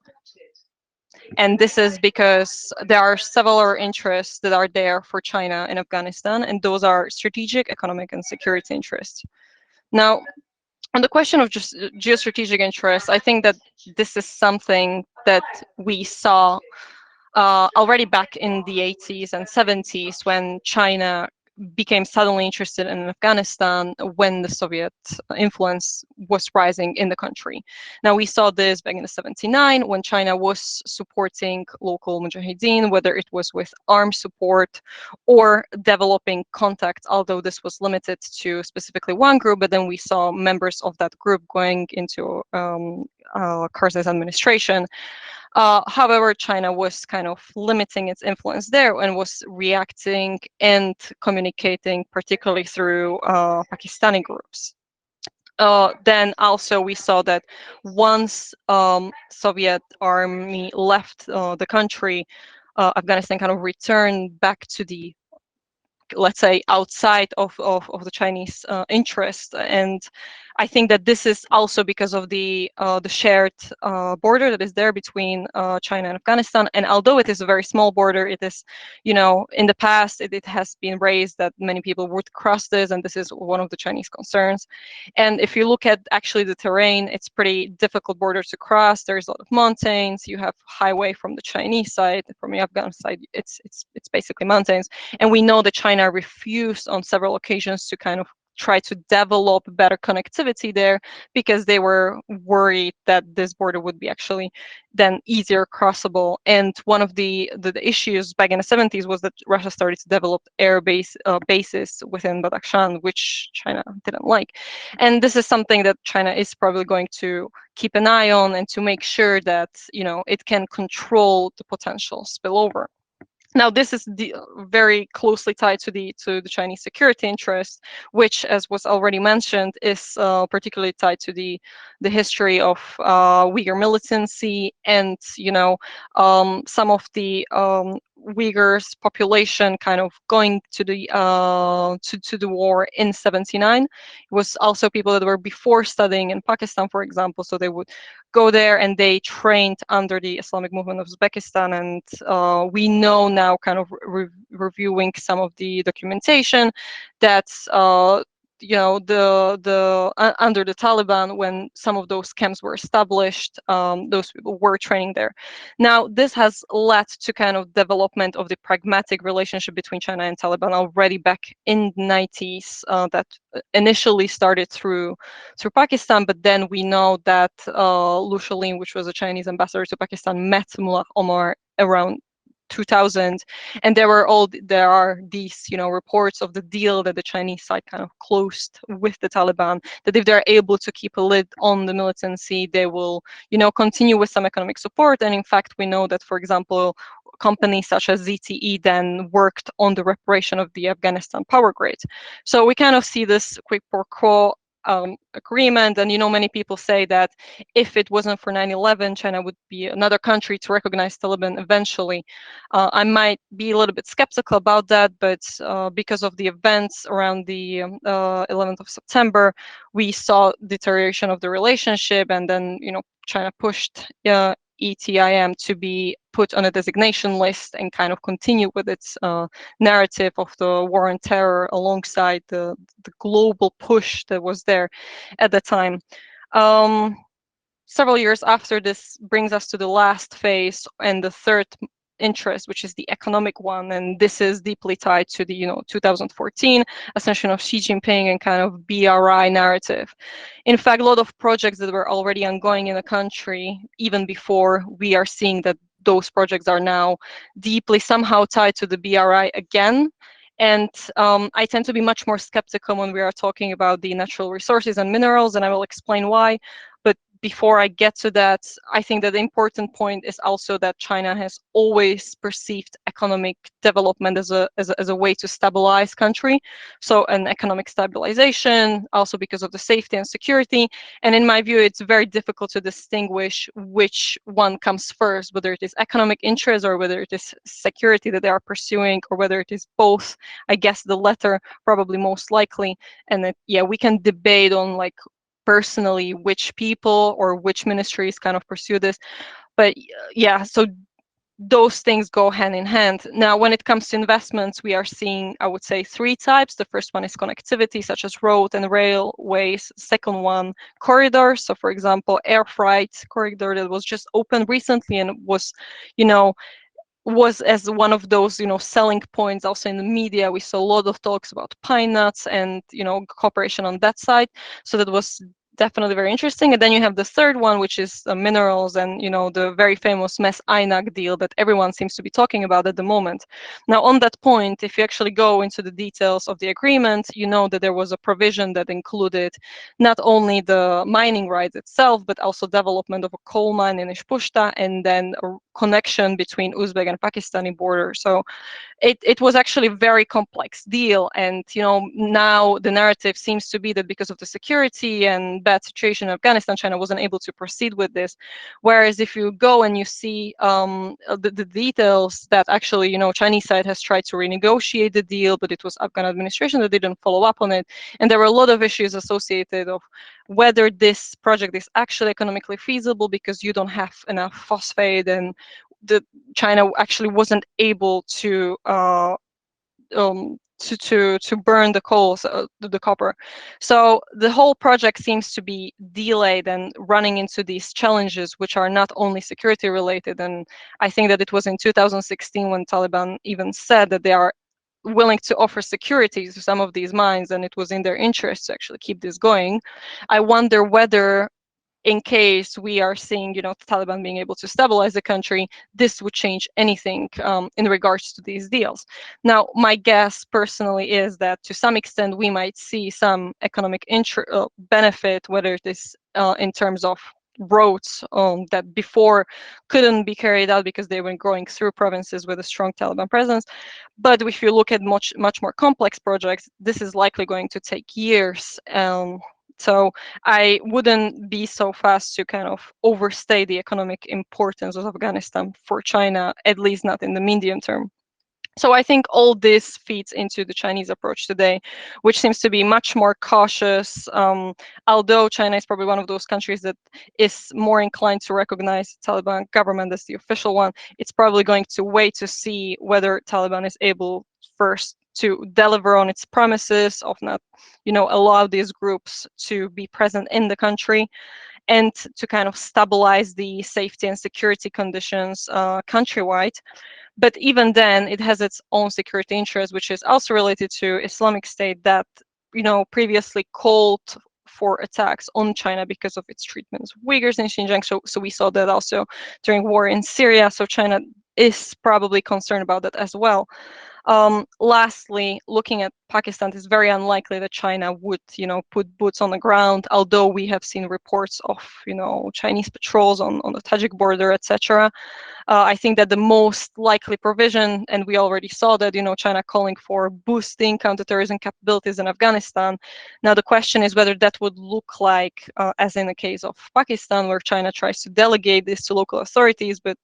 S5: And this is because there are several interests that are there for China in Afghanistan, and those are strategic, economic, and security interests. Now, on the question of just geostrategic interests, I think that this is something that we saw already back in the 80s and 70s when China became suddenly interested in Afghanistan when the Soviet influence was rising in the country. Now, we saw this back in the 79 when China was supporting local mujahideen, whether it was with arms support or developing contacts, although this was limited to specifically one group, but then we saw members of that group going into Karzai's administration. However, China was kind of limiting its influence there and was reacting and communicating particularly through Pakistani groups. Then also we saw that once Soviet army left the country, Afghanistan kind of returned back to the let's say, outside of the Chinese interest. And I think that this is also because of the shared border that is there between China and Afghanistan. And although it is a very small border, it is, in the past, it has been raised that many people would cross this, and this is one of the Chinese concerns. And if you look at actually the terrain, it's pretty difficult border to cross. There's a lot of mountains. You have highway from the Chinese side, from the Afghan side, it's basically mountains. And we know that China refused on several occasions to kind of try to develop better connectivity there, because they were worried that this border would be actually then easier crossable. And one of the issues back in the 70s was that Russia started to develop bases within Badakhshan, which China didn't like. And this is something that China is probably going to keep an eye on, and to make sure that it can control the potential spillover. Now, this is very closely tied to the Chinese security interest, which, as was already mentioned, is particularly tied to the history of Uyghur militancy, and some of the Uyghurs population kind of going to the war in '79. It was also people that were before studying in Pakistan, for example, so they would go there and they trained under the Islamic movement of Uzbekistan. And we know now, kind of reviewing some of the documentation, that under the Taliban, when some of those camps were established, those people were training there. Now, this has led to kind of development of the pragmatic relationship between China and Taliban already back in the 90s, that initially started through Pakistan, but then we know that Lu Shalin, which was a Chinese ambassador to Pakistan, met Mullah Omar around 2000, and there are these reports of the deal that the Chinese side kind of closed with the Taliban, that if they're able to keep a lid on the militancy, they will continue with some economic support. And in fact, we know that, for example, companies such as ZTE then worked on the reparation of the Afghanistan power grid. So we kind of see this quid pro quo agreement. And many people say that if it wasn't for 9/11, China would be another country to recognize Taliban eventually. I might be a little bit skeptical about that, but because of the events around the 11th of September, we saw deterioration of the relationship, and then China pushed ETIM to be put on a designation list and kind of continue with its narrative of the war on terror alongside the global push that was there at the time. Several years after, this brings us to the last phase and the third interest, which is the economic one, and this is deeply tied to the 2014 ascension of Xi Jinping and kind of BRI narrative. In fact, a lot of projects that were already ongoing in the country even before, we are seeing that those projects are now deeply somehow tied to the BRI again. And I tend to be much more skeptical when we are talking about the natural resources and minerals, and I will explain why. But before I get to that, I think that the important point is also that China has always perceived economic development as a way to stabilize country. So an economic stabilization, also because of the safety and security. And in my view, it's very difficult to distinguish which one comes first, whether it is economic interest or whether it is security that they are pursuing, or whether it is both. I guess the latter probably most likely. And we can debate on personally which people or which ministries kind of pursue this, but so those things go hand in hand. Now, when it comes to investments, we are seeing, I would say, three types. The first one is connectivity, such as road and railways. Second one, corridors. So, for example, air freight corridor that was just opened recently and was as one of those, selling points. Also in the media, we saw a lot of talks about pine nuts and, cooperation on that side. So that was definitely very interesting. And then you have the third one, which is minerals and, the very famous Mes Aynak deal that everyone seems to be talking about at the moment. Now, on that point, if you actually go into the details of the agreement, you know that there was a provision that included not only the mining rights itself, but also development of a coal mine in Ishpushta, and then connection between Uzbek and Pakistani border. So it was actually a very complex deal. And now the narrative seems to be that because of the security and bad situation in Afghanistan, China wasn't able to proceed with this. Whereas if you go and you see the details, that actually Chinese side has tried to renegotiate the deal, but it was Afghan administration that didn't follow up on it. And there were a lot of issues associated of whether this project is actually economically feasible because you don't have enough phosphate, and China actually wasn't able to burn the coal, the copper. So the whole project seems to be delayed and running into these challenges, which are not only security related. And I think that it was in 2016 when Taliban even said that they are willing to offer security to some of these mines, and it was in their interest to actually keep this going. I wonder whether, in case we are seeing, the Taliban being able to stabilize the country, this would change anything in regards to these deals. Now, my guess personally is that to some extent we might see some economic benefit, whether it is in terms of roads that before couldn't be carried out because they were going through provinces with a strong Taliban presence. But if you look at much more complex projects, this is likely going to take years. So I wouldn't be so fast to kind of overstate the economic importance of Afghanistan for China, at least not in the medium term. So I think all this feeds into the Chinese approach today, which seems to be much more cautious. Although China is probably one of those countries that is more inclined to recognize the Taliban government as the official one, it's probably going to wait to see whether Taliban is able first to deliver on its promises of not, allow these groups to be present in the country, and to kind of stabilize the safety and security conditions countrywide. But even then, it has its own security interest, which is also related to Islamic State that, previously called for attacks on China because of its treatment of Uyghurs in Xinjiang. So we saw that also during war in Syria. So China is probably concerned about that as well. Lastly, looking at Pakistan, it's very unlikely that China would, put boots on the ground, although we have seen reports of, Chinese patrols on the Tajik border, etc. I think that the most likely provision, and we already saw that, China calling for boosting counterterrorism capabilities in Afghanistan. Now, the question is whether that would look like, as in the case of Pakistan, where China tries to delegate this to local authorities, but,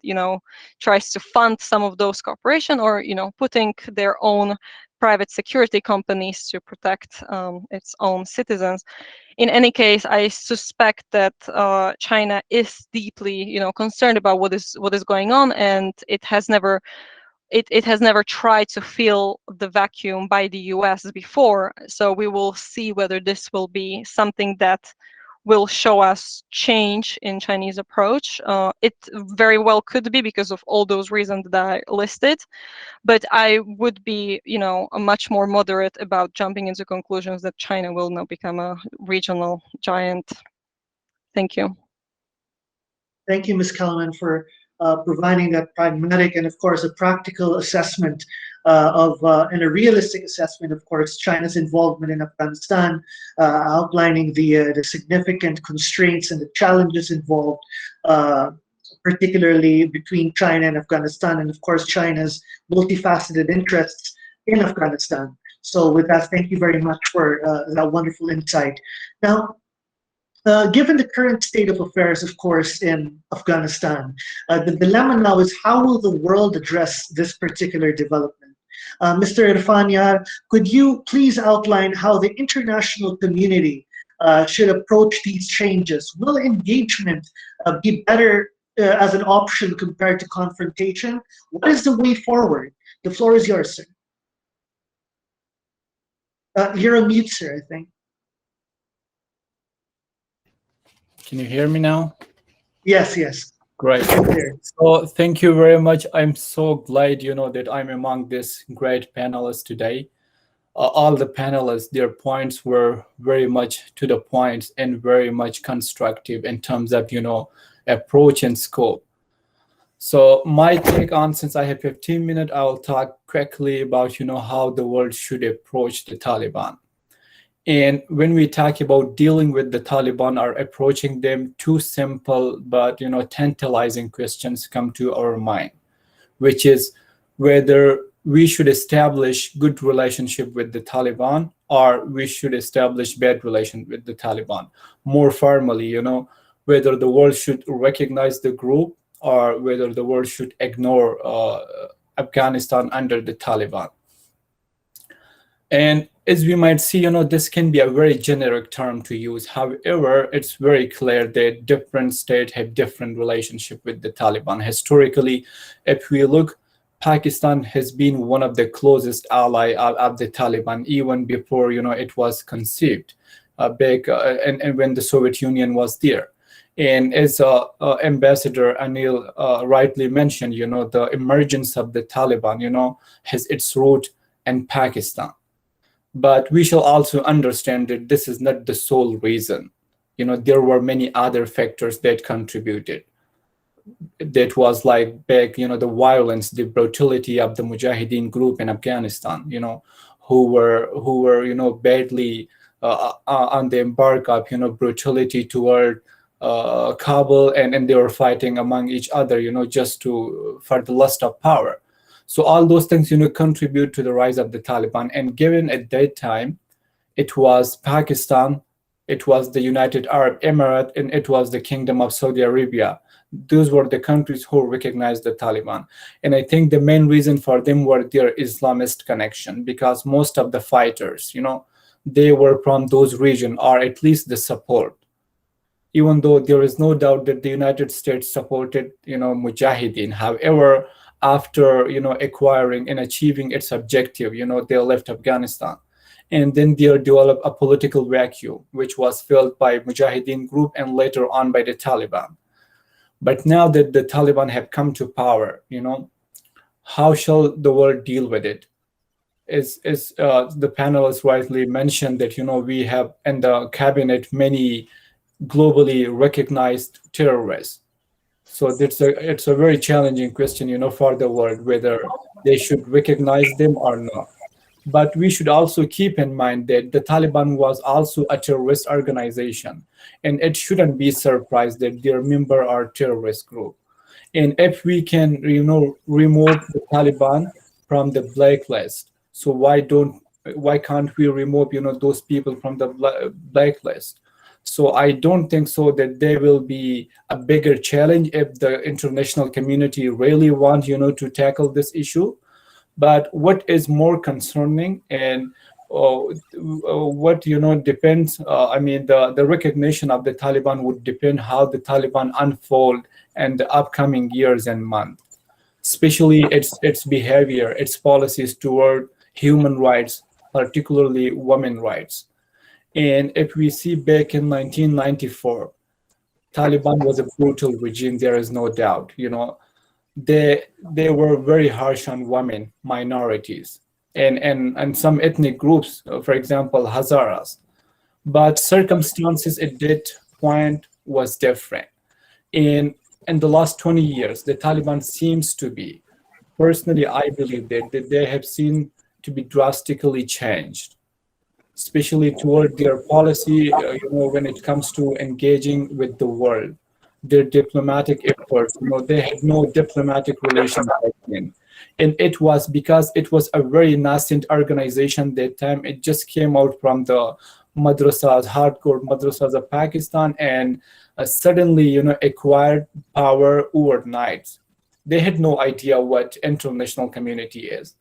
S5: tries to fund some of those cooperation, or, putting their own private security companies to protect its own citizens. In any case, I suspect that China is deeply, concerned about what is going on, and it has never tried to fill the vacuum by the US before. So we will see whether this will be something that will show us change in Chinese approach. It very well could be because of all those reasons that I listed, but I would be, much more moderate about jumping into conclusions that China will now become a regional giant. Thank you.
S2: Thank you, Ms. Kellerman, for providing that pragmatic and, of course, a practical assessment and a realistic assessment, of course, China's involvement in Afghanistan, outlining the significant constraints and the challenges involved, particularly between China and Afghanistan, and, of course, China's multifaceted interests in Afghanistan. So with that, thank you very much for that wonderful insight. Now, given the current state of affairs, of course, in Afghanistan, the dilemma now is how will the world address this particular development? Mr. Irfan, could you please outline how the international community should approach these changes? Will engagement be better as an option compared to confrontation? What is the way forward? The floor is yours, sir. You're on mute, sir, I think.
S6: Can you hear me now?
S2: Yes, yes.
S6: Great. So thank you very much. I'm so glad, that I'm among this great panelists today. All the panelists, their points were very much to the point and very much constructive in terms of, approach and scope. So my take on, since I have 15 minutes, I will talk quickly about, how the world should approach the Taliban. And when we talk about dealing with the Taliban or approaching them, two simple but tantalizing questions come to our mind, which is whether we should establish good relationship with the Taliban or we should establish bad relation with the Taliban. More formally, whether the world should recognize the group or whether the world should ignore Afghanistan under the Taliban. And as we might see, this can be a very generic term to use. However, it's very clear that different states have different relationship with the Taliban. Historically, if we look, Pakistan has been one of the closest ally of the Taliban, even before it was conceived, back and when the Soviet Union was there. And as Ambassador Anil rightly mentioned, the emergence of the Taliban, has its root in Pakistan. But we shall also understand that this is not the sole reason. There were many other factors that contributed. That was like back, the violence, the brutality of the Mujahideen group in Afghanistan, who were badly on the embark of, brutality toward Kabul, and they were fighting among each other, just for the lust of power. So all those things, contribute to the rise of the Taliban. And given at that time, it was Pakistan, it was the United Arab Emirates, and it was the Kingdom of Saudi Arabia. Those were the countries who recognized the Taliban. And I think the main reason for them were their Islamist connection, because most of the fighters, they were from those regions, or at least the support. Even though there is no doubt that the United States supported, Mujahideen. However, after acquiring and achieving its objective, they left Afghanistan, and then there developed a political vacuum, which was filled by Mujahideen group and later on by the Taliban. But now that the Taliban have come to power, how shall the world deal with it? As the panelists rightly mentioned, that we have in the cabinet many globally recognized terrorists. So it's a very challenging question, for the world, whether they should recognize them or not. But we should also keep in mind that the Taliban was also a terrorist organization, and it shouldn't be surprised that their member are terrorist group. And if we can, remove the Taliban from the blacklist, so why can't we remove, those people from the blacklist? So I don't think so that there will be a bigger challenge if the international community really want, to tackle this issue. But what is more concerning and what depends, the recognition of the Taliban would depend how the Taliban unfold in the upcoming years and months, especially its behavior, its policies toward human rights, particularly women's rights. And if we see back in 1994, Taliban was a brutal regime, there is no doubt. They were very harsh on women, minorities, and some ethnic groups, for example, Hazaras. But circumstances at that point was different. In the last 20 years, the Taliban seems to be, personally, I believe that they have seen to be drastically changed, especially toward their policy, when it comes to engaging with the world, their diplomatic efforts. They had no diplomatic relations back then. And it was because it was a very nascent organization that time. It just came out from the madrasas, hardcore madrasas of Pakistan, and suddenly, acquired power overnight. They had no idea what international community is.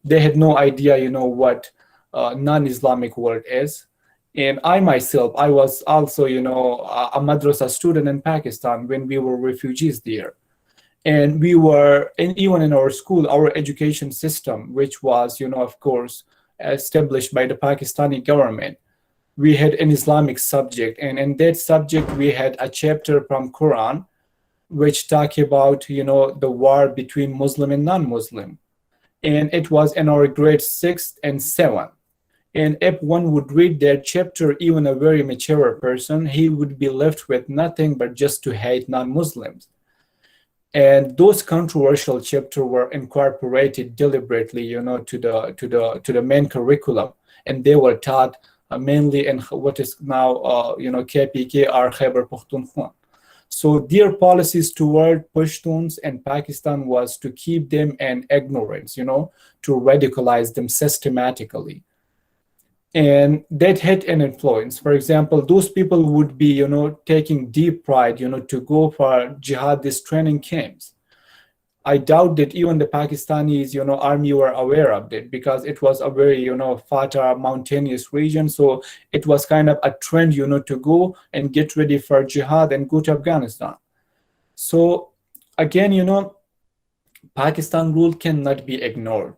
S6: They had no idea, what non-Islamic world is. And I myself, I was also, a madrasa student in Pakistan when we were refugees there. And we were, even in our school, our education system, which was, of course, established by the Pakistani government, we had an Islamic subject. And in that subject, we had a chapter from Quran, which talked about, the war between Muslim and non-Muslim. And it was in our grade 6th and 7th. And if one would read that chapter, even a very mature person, he would be left with nothing but just to hate non-Muslims. And those controversial chapters were incorporated deliberately, to the main curriculum, and they were taught mainly in what is now KPK or Khyber Pakhtunkhwa. So their policies toward Pashtuns and Pakistan was to keep them in ignorance, to radicalize them systematically. And that had an influence. For example, those people would be, taking deep pride, to go for jihadist training camps. I doubt that even the Pakistanis, army were aware of it, because it was a very, fertile, mountainous region. So it was kind of a trend, to go and get ready for jihad and go to Afghanistan. So again, Pakistan rule cannot be ignored.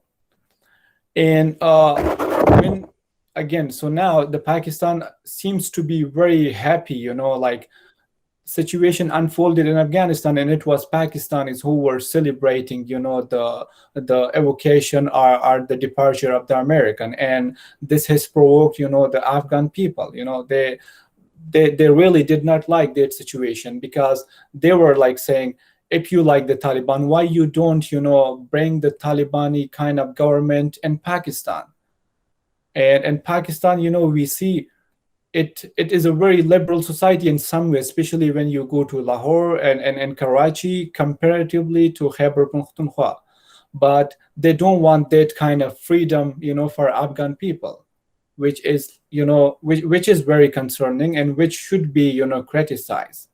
S6: And so now the Pakistan seems to be very happy, situation unfolded in Afghanistan, and it was Pakistanis who were celebrating, the evocation or the departure of the American, and this has provoked, the Afghan people. They really did not like that situation, because they were like saying, if you like the Taliban, why you don't, bring the Talibani kind of government in Pakistan? And in Pakistan, we see it is a very liberal society in some way, especially when you go to Lahore and Karachi, comparatively to Khyber Pakhtunkhwa. But they don't want that kind of freedom, for Afghan people, which is, which is very concerning and which should be, criticized.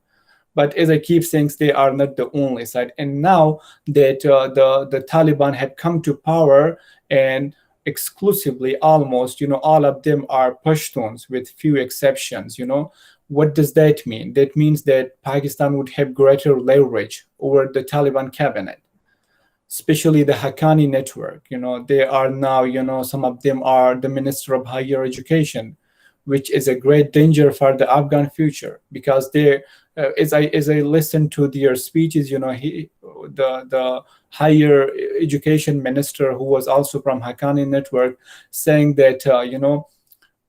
S6: But as I keep saying, they are not the only side. And now that the Taliban have come to power, and exclusively almost, all of them are Pashtuns with few exceptions, what does that mean? That means that Pakistan would have greater leverage over the Taliban cabinet, especially the Haqqani network. They are now, some of them are the Minister of Higher Education, which is a great danger for the Afghan future, because they, as I listen to their speeches, the higher education minister, who was also from Haqqani network, saying that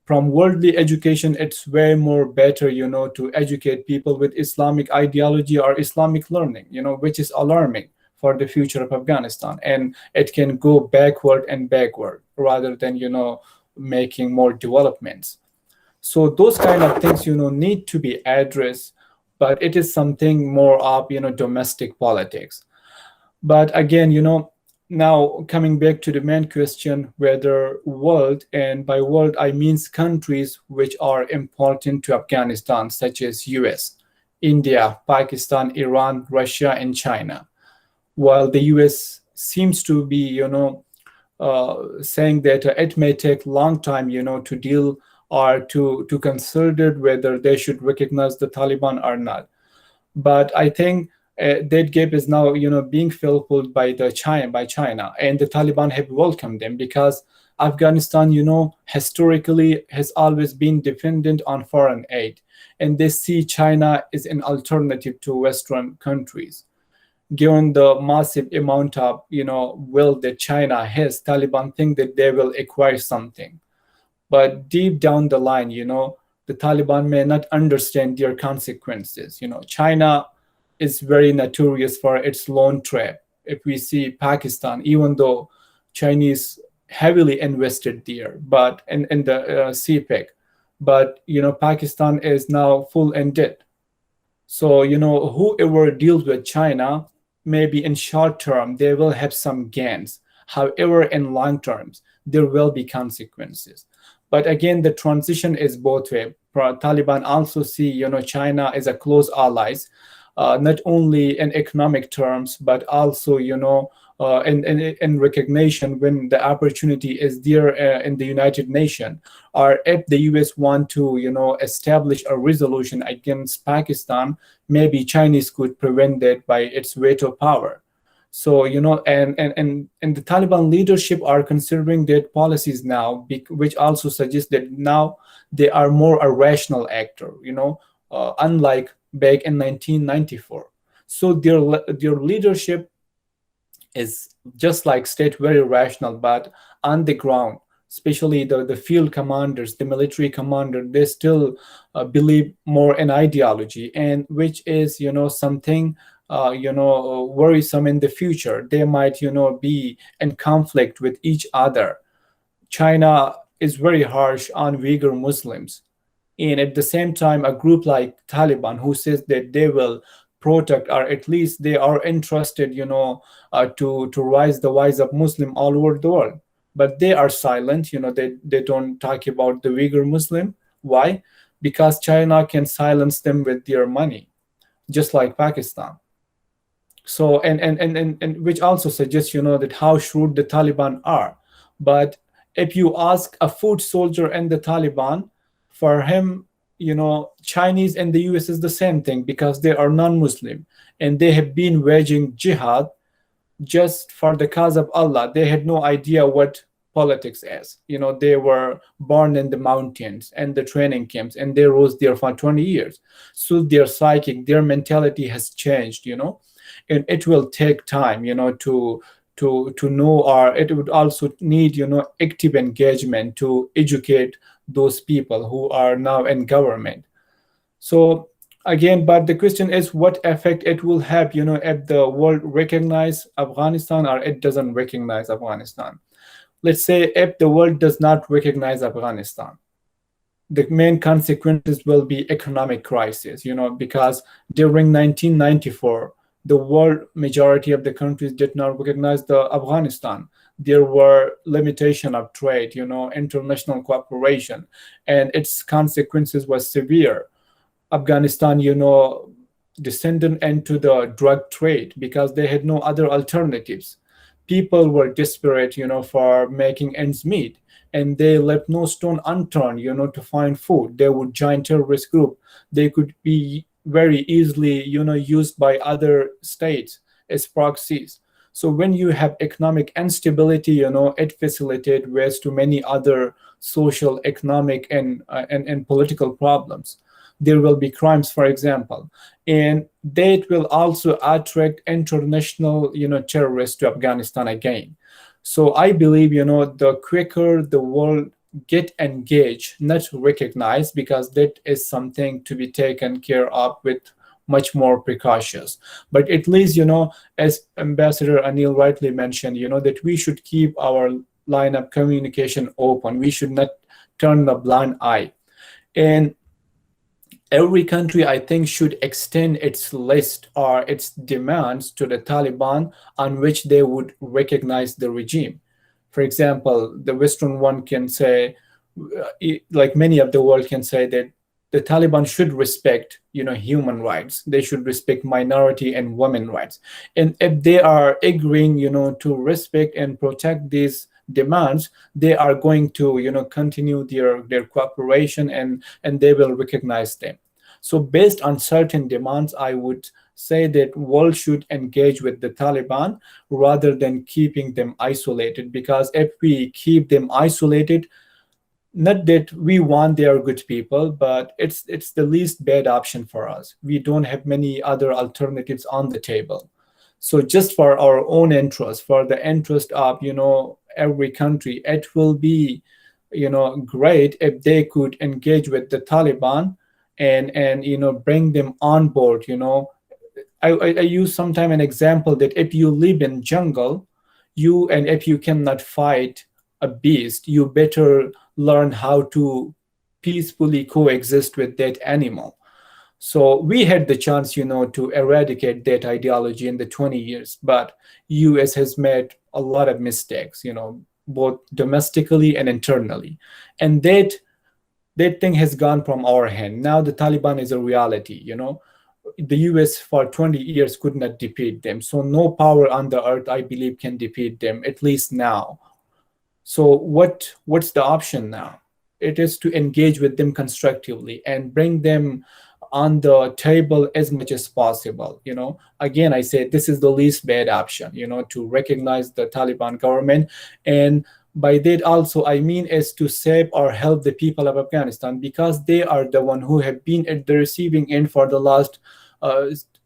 S6: from worldly education, it's way more better, to educate people with Islamic ideology or Islamic learning, which is alarming for the future of Afghanistan, and it can go backward and backward rather than making more developments. So those kind of things need to be addressed, but it is something more of domestic politics. But again, now coming back to the main question, whether world, and by world I mean countries which are important to Afghanistan, such as US, India, Pakistan, Iran, Russia, and China. While the US seems to be saying that it may take long time to deal or to consider whether they should recognize the Taliban or not. But I think that gap is now being filled by China, and the Taliban have welcomed them, because Afghanistan historically has always been dependent on foreign aid, and they see China as an alternative to Western countries. Given the massive amount of wealth that China has, Taliban think that they will acquire something. But deep down the line, the Taliban may not understand their consequences. China is very notorious for its loan trap. If we see Pakistan, even though Chinese heavily invested there, but in the CPEC, but Pakistan is now full in debt. So whoever deals with China, maybe in short term they will have some gains. However, in long terms there will be consequences. But again, the transition is both way. Taliban also see China as a close allies, not only in economic terms, but also in recognition when the opportunity is there in the United Nations, or if the US want to establish a resolution against Pakistan, maybe Chinese could prevent that by its veto power. So and the Taliban leadership are considering their policies now, which also suggests that now they are more a rational actor, unlike back in 1994. So their leadership is just like state very rational, but on the ground, especially the field commanders, the military commander, they still believe more in ideology, and which is something worrisome in the future. They might be in conflict with each other. China is very harsh on Uyghur Muslims. And at the same time, a group like Taliban, who says that they will protect, or at least they are interested, to rise the wise of Muslim all over the world. But they are silent, they don't talk about the Uyghur Muslim. Why? Because China can silence them with their money, just like Pakistan. So, and which also suggests, that how shrewd the Taliban are. But if you ask a foot soldier in the Taliban, for him, Chinese and the US is the same thing, because they are non-Muslim and they have been waging jihad just for the cause of Allah. They had no idea what politics is. They were born in the mountains and the training camps, and they rose there for 20 years. So their psychic, their mentality has changed, and it will take time, to know, or it would also need, active engagement to educate those people who are now in government. So again, but the question is what effect it will have, if the world recognize Afghanistan or it doesn't recognize Afghanistan. Let's say if the world does not recognize Afghanistan, the main consequences will be economic crisis, because during 1994, the world majority of the countries did not recognize the Afghanistan. There were limitation of trade, international cooperation, and its consequences were severe. Afghanistan, descended into the drug trade because they had no other alternatives. People were desperate, for making ends meet, and they left no stone unturned, to find food. They would join terrorist group. They could be very easily, used by other states as proxies. So when you have economic instability, it facilitates ways to many other social, economic, and political problems. There will be crimes, for example, and that will also attract international, terrorists to Afghanistan again. So I believe, the quicker the world get engaged, not recognized, because that is something to be taken care of with much more precautious. But at least, as Ambassador Anil rightly mentioned, that we should keep our line of communication open. We should not turn a blind eye. And every country, I think, should extend its list or its demands to the Taliban on which they would recognize the regime. For example, the Western one can say, like many of the world can say, that the Taliban should respect, human rights. They should respect minority and women rights. And if they are agreeing, to respect and protect these demands, they are going to, continue their cooperation, and they will recognize them. So based on certain demands, I would say that world should engage with the Taliban rather than keeping them isolated, because if we keep them isolated, not that we want they are good people, but it's the least bad option for us. We don't have many other alternatives on the table. So just for our own interest, for the interest of, every country, it will be, great if they could engage with the Taliban and bring them on board. I use sometimes an example that if you live in jungle, if you cannot fight a beast, you better learn how to peacefully coexist with that animal. So we had the chance, to eradicate that ideology in the 20 years, but US has made a lot of mistakes, both domestically and internally. And that thing has gone from our hand. Now the Taliban is a reality, The US for 20 years could not defeat them. So no power on the earth, I believe, can defeat them, at least now. So what's the option now? It is to engage with them constructively and bring them on the table as much as possible. Again, I say this is the least bad option, to recognize the Taliban government. And by that also, I mean, is to save or help the people of Afghanistan, because they are the one who have been at the receiving end for the last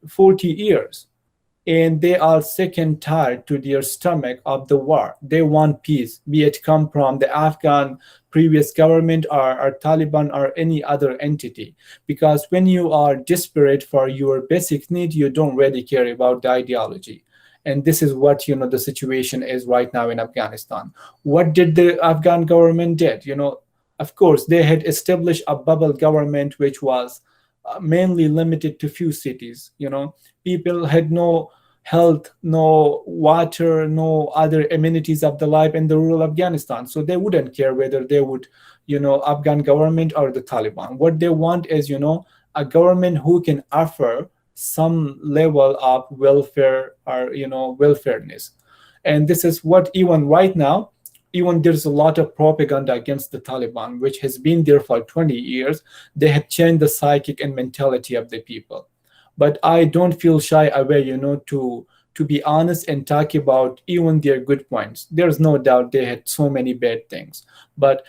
S6: 40 years. And they are sick and tired to their stomach of the war. They want peace, be it come from the Afghan previous government or Taliban or any other entity. Because when you are desperate for your basic need, you don't really care about the ideology. And this is what, the situation is right now in Afghanistan. What did the Afghan government did? Of course, they had established a bubble government, which was mainly limited to few cities. People had no health, no water, no other amenities of the life in the rural Afghanistan. So they wouldn't care whether they would, Afghan government or the Taliban. What they want is, a government who can offer some level of welfare or, welfareness. And this is what even right now, even there's a lot of propaganda against the Taliban, which has been there for 20 years. They have changed the psychic and mentality of the people. But I don't feel shy away, to be honest and talk about even their good points. There's no doubt they had so many bad things. But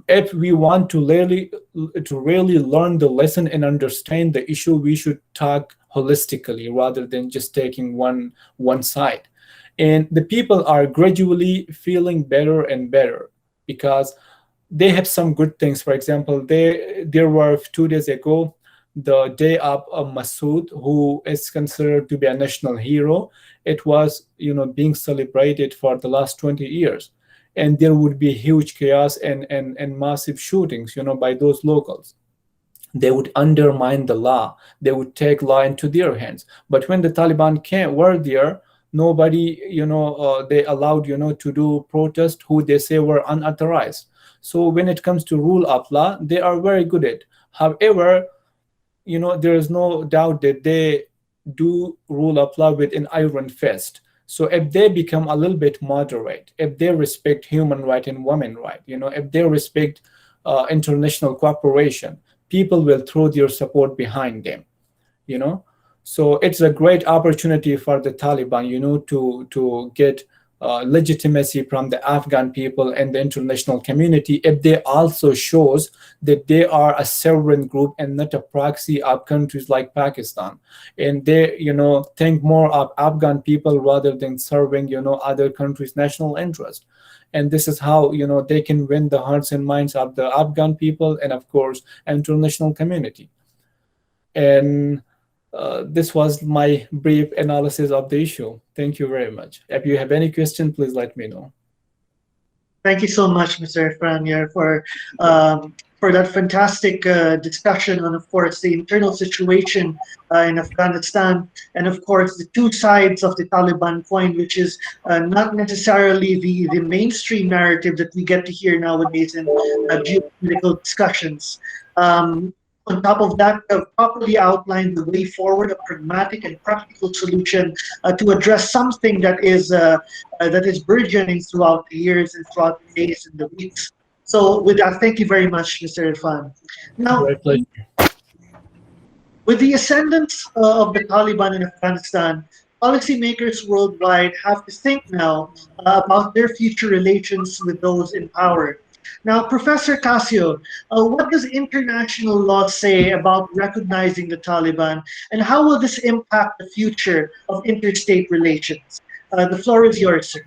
S6: if we want to really learn the lesson and understand the issue, we should talk holistically rather than just taking one side. And the people are gradually feeling better and better because they have some good things. For example, there were 2 days ago, the day of Masood, who is considered to be a national hero. It was, being celebrated for the last 20 years. And there would be huge chaos and massive shootings, by those locals. They would undermine the law. They would take law into their hands. But when the Taliban were there, nobody, they allowed, to do protest who they say were unauthorized. So when it comes to rule of law, they are very good at. However, there is no doubt that they do rule of law with an iron fist. So if they become a little bit moderate, if they respect human right and women right, if they respect international cooperation, people will throw their support behind them, So it's a great opportunity for the Taliban, to get legitimacy from the Afghan people and the international community if they also shows that they are a sovereign group and not a proxy of countries like Pakistan. And they, think more of Afghan people rather than serving, other countries' national interest. And this is how, they can win the hearts and minds of the Afghan people and, of course, international community. And this was my brief analysis of the issue. Thank you very much. If you have any question, please let me know.
S2: Thank you so much, Mr. Franier, for that fantastic discussion on, of course, the internal situation in Afghanistan, and of course the 2 sides of the Taliban coin, which is not necessarily the mainstream narrative that we get to hear nowadays in geopolitical discussions. On top of that, properly outline the way forward, a pragmatic and practical solution to address something that is burgeoning throughout the years and throughout the days and the weeks. So with that, thank you very much, Mr. Irfan. Now, with the ascendance of the Taliban in Afghanistan, policymakers worldwide have to think now about their future relations with those in power. Now, Professor Casio, what does international law say about recognizing the Taliban, and how will this impact the future of interstate relations? The floor is yours, sir.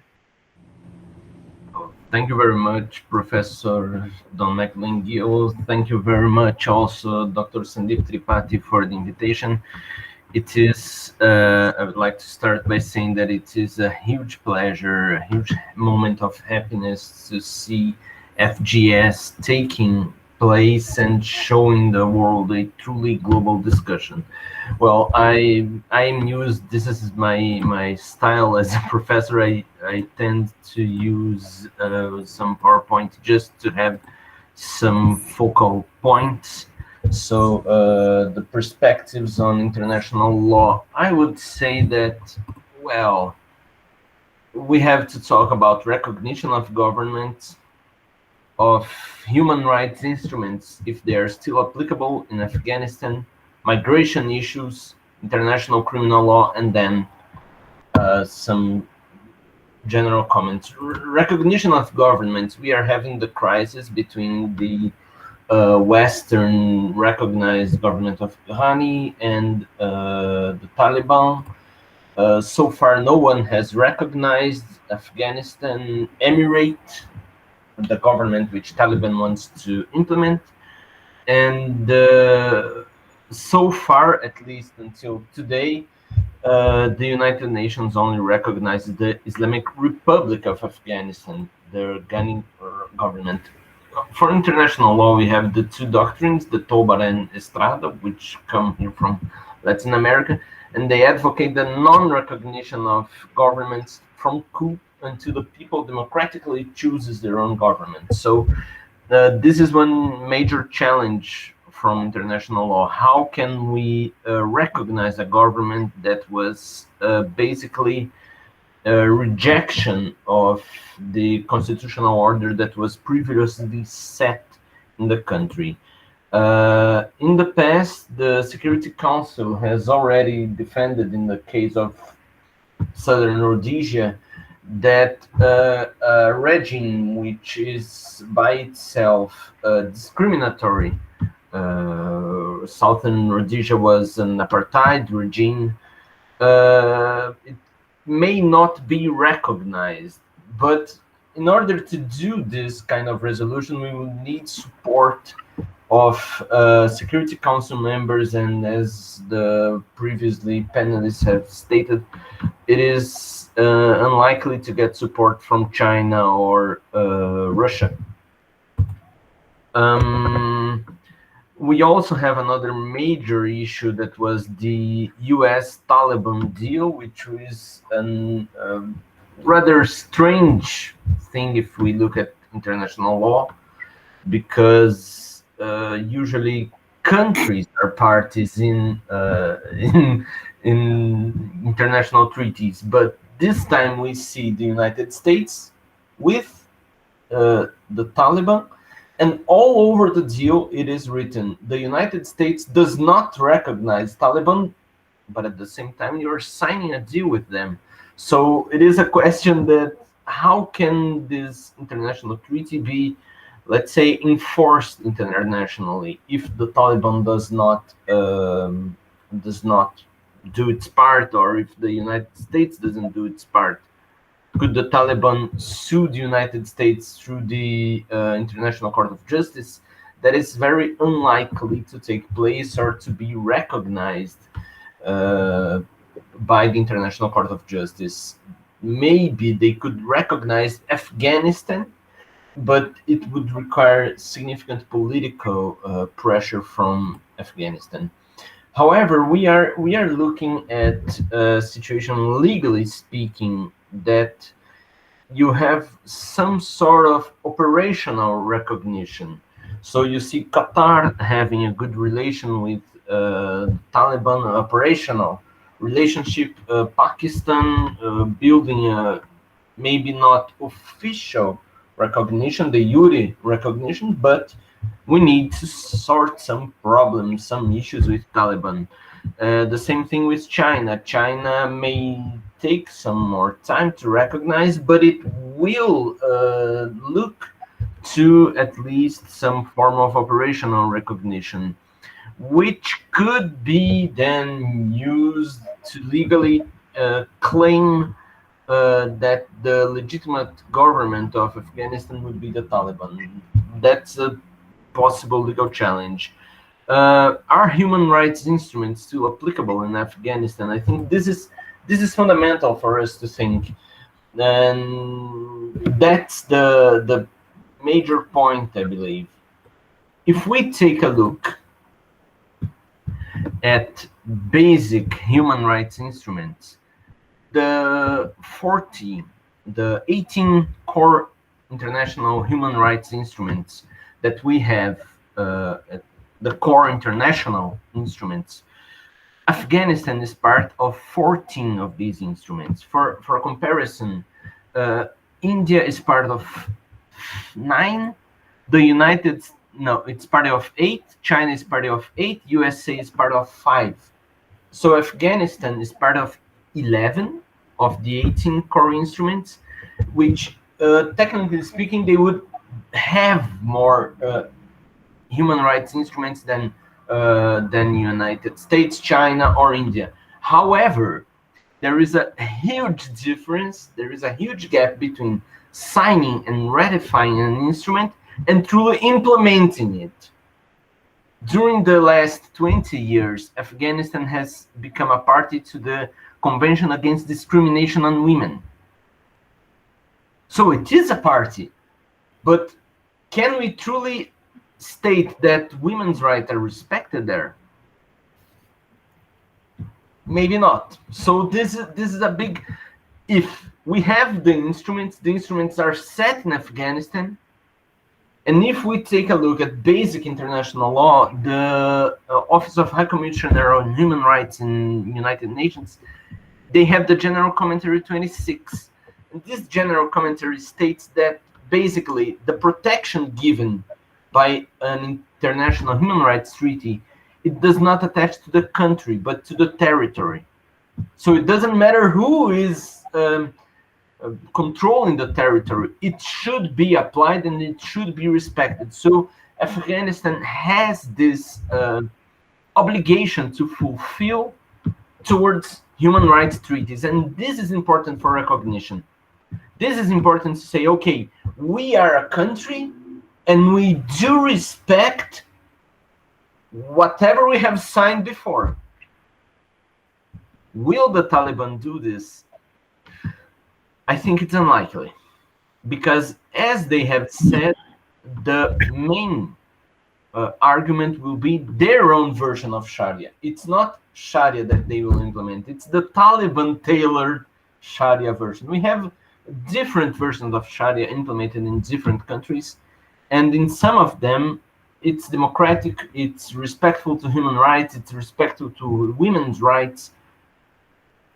S7: Thank you very much, Professor Don McLean-Gill. Thank you very much also, Dr. Sandeep Tripathi, for the invitation. It is, I would like to start by saying that it is a huge pleasure, a huge moment of happiness to see FGS taking place and showing the world a truly global discussion. Well, I'm used, this is my style as a professor. I tend to use some PowerPoint just to have some focal points. So the perspectives on international law, I would say that, well, we have to talk about recognition of government, of human rights instruments, if they are still applicable in Afghanistan, migration issues, international criminal law, and then some general comments. Recognition of governments, we are having the crisis between the Western recognized government of Ghani and the Taliban. So far, no one has recognized Afghanistan Emirate, the government which Taliban wants to implement. And so far, at least until today, the United Nations only recognizes the Islamic Republic of Afghanistan, the Afghani government. For international law, we have the two doctrines, the Tobar and Estrada, which come here from Latin America, and they advocate the non-recognition of governments from coup until the people democratically chooses their own government. So this is one major challenge from international law. How can we recognize a government that was basically a rejection of the constitutional order that was previously set in the country? In the past, the Security Council has already defended, in the case of Southern Rhodesia, that a regime which is by itself discriminatory. Southern Rhodesia was an apartheid regime. It may not be recognized, but in order to do this kind of resolution, we will need support of Security Council members, and as the previously panelists have stated, it is unlikely to get support from China or Russia. We also have another major issue that was the US-Taliban deal, which is a rather strange thing if we look at international law, because usually countries are parties in international treaties, but this time we see the United States with the Taliban, and all over the deal it is written the United States does not recognize Taliban, but at the same time you're signing a deal with them. So it is a question that how can this international treaty be, let's say, enforced internationally if the Taliban does not do its part, or if the United States doesn't do its part? Could the Taliban sue the United States through the International Court of Justice? That is very unlikely to take place or to be recognized by the International Court of Justice. Maybe they could recognize Afghanistan, but it would require significant political pressure from Afghanistan. However, we are looking at a situation, legally speaking, that you have some sort of operational recognition. So you see Qatar having a good relation with Taliban, operational relationship, Pakistan building a maybe not official recognition, the URI recognition, but we need to sort some problems, some issues with Taliban. The same thing with China. China may take some more time to recognize, but it will look to at least some form of operational recognition, which could be then used to legally claim that the legitimate government of Afghanistan would be the Taliban. That's a possible legal challenge. Are human rights instruments still applicable in Afghanistan? I think this is fundamental for us to think, and that's the major point, I believe. If we take a look at basic human rights instruments, the 18 core international human rights instruments that we have, the core international instruments, Afghanistan is part of 14 of these instruments. For comparison, India is part of 9, it's part of 8, China is part of 8, USA is part of 5. So Afghanistan is part of 11 of the 18 core instruments, which technically speaking, they would have more human rights instruments than United States, China, or India. However, there is a huge difference, there is a huge gap between signing and ratifying an instrument and truly implementing it. During the last 20 years, Afghanistan has become a party to the Convention Against Discrimination on Women. So it is a party, but can we truly state that women's rights are respected there? Maybe not. So this is a big, if we have the instruments are set in Afghanistan, and if we take a look at basic international law, the Office of High Commissioner on Human Rights in United Nations, they have the General Commentary 26. And this General Commentary states that basically the protection given by an international human rights treaty, it does not attach to the country, but to the territory. So it doesn't matter who is controlling the territory, it should be applied and it should be respected. So Afghanistan has this obligation to fulfill towards human rights treaties, and this is important for recognition. This is important to say, okay, we are a country and we do respect whatever we have signed before. Will the Taliban do this? I think it's unlikely, because as they have said, the main argument will be their own version of Sharia. It's not Sharia that they will implement, it's the Taliban tailored Sharia version. We have different versions of Sharia implemented in different countries, and in some of them it's democratic, it's respectful to human rights, it's respectful to women's rights,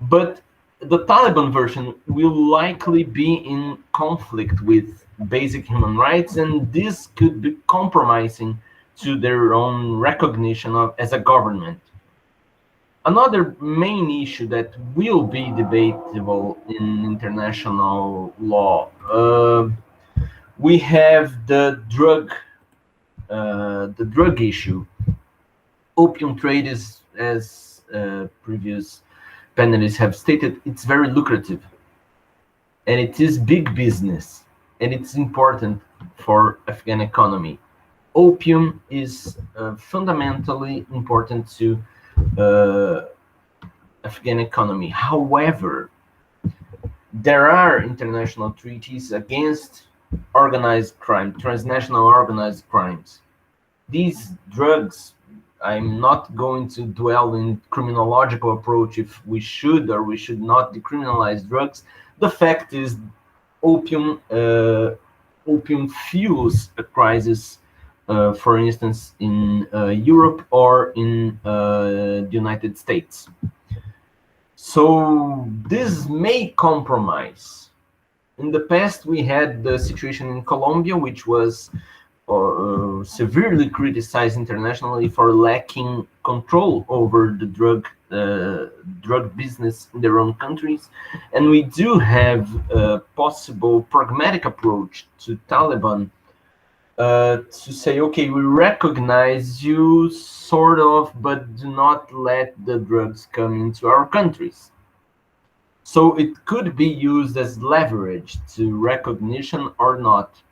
S7: but the Taliban version will likely be in conflict with basic human rights, and this could be compromising to their own recognition of as a government. Another main issue that will be debatable in international law, we have the drug issue. Opium trade is, as previous panelists have stated, it's very lucrative, and it is big business, and it's important for Afghan economy. Opium is fundamentally important to Afghan economy. However, there are international treaties against organized crime, transnational organized crimes. These drugs, I'm not going to dwell in criminological approach if we should or we should not decriminalize drugs. The fact is, opium fuels a crisis, for instance, in Europe or in the United States. So this may compromise. In the past, we had the situation in Colombia, which was severely criticized internationally for lacking control over the drug business in their own countries. And we do have a possible pragmatic approach to Taliban to say, okay, we recognize you sort of, but do not let the drugs come into our countries. So it could be used as leverage to recognition or not.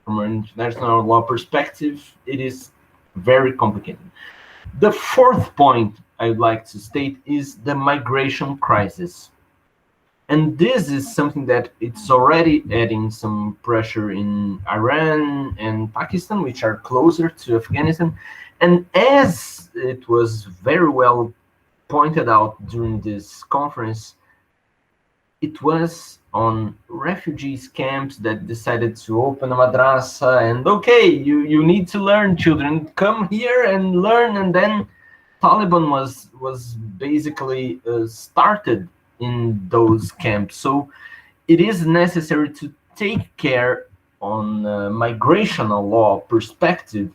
S7: From an international law perspective, it is very complicated. The fourth point I'd like to state is the migration crisis. And this is something that it's already adding some pressure in Iran and Pakistan, which are closer to Afghanistan. And as it was very well pointed out during this conference, it was on refugees camps that decided to open a madrasa and, okay, you need to learn, children, come here and learn. And then Taliban was basically started in those camps. So it is necessary to take care on migrational law perspective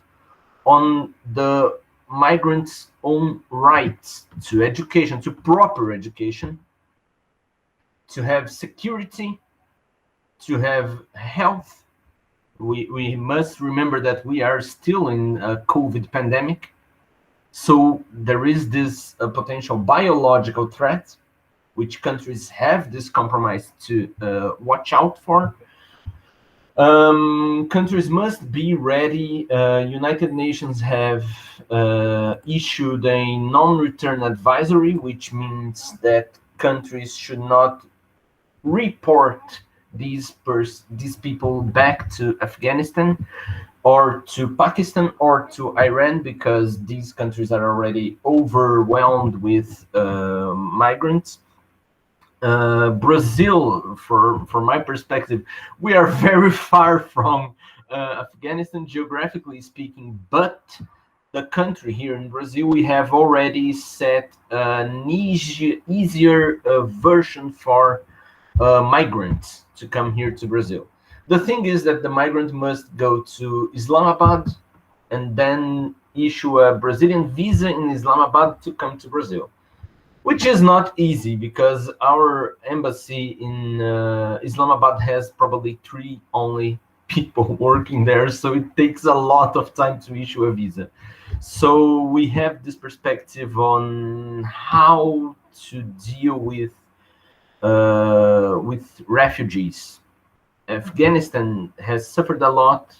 S7: on the migrants' own rights to education, to proper education, to have security, to have health. We must remember that we are still in a COVID pandemic. So there is this potential biological threat, which countries have this compromise to watch out for. Countries must be ready. United Nations have issued a non-return advisory, which means that countries should not report these people back to Afghanistan or to Pakistan or to Iran, because these countries are already overwhelmed with migrants. Brazil, from my perspective, we are very far from Afghanistan, geographically speaking, but the country here in Brazil, we have already set an easier version for migrants to come here to Brazil. The thing is that the migrant must go to Islamabad and then issue a Brazilian visa in Islamabad to come to Brazil, which is not easy because our embassy in Islamabad has probably 3 only people working there, so it takes a lot of time to issue a visa. So we have this perspective on how to deal with refugees. Afghanistan has suffered a lot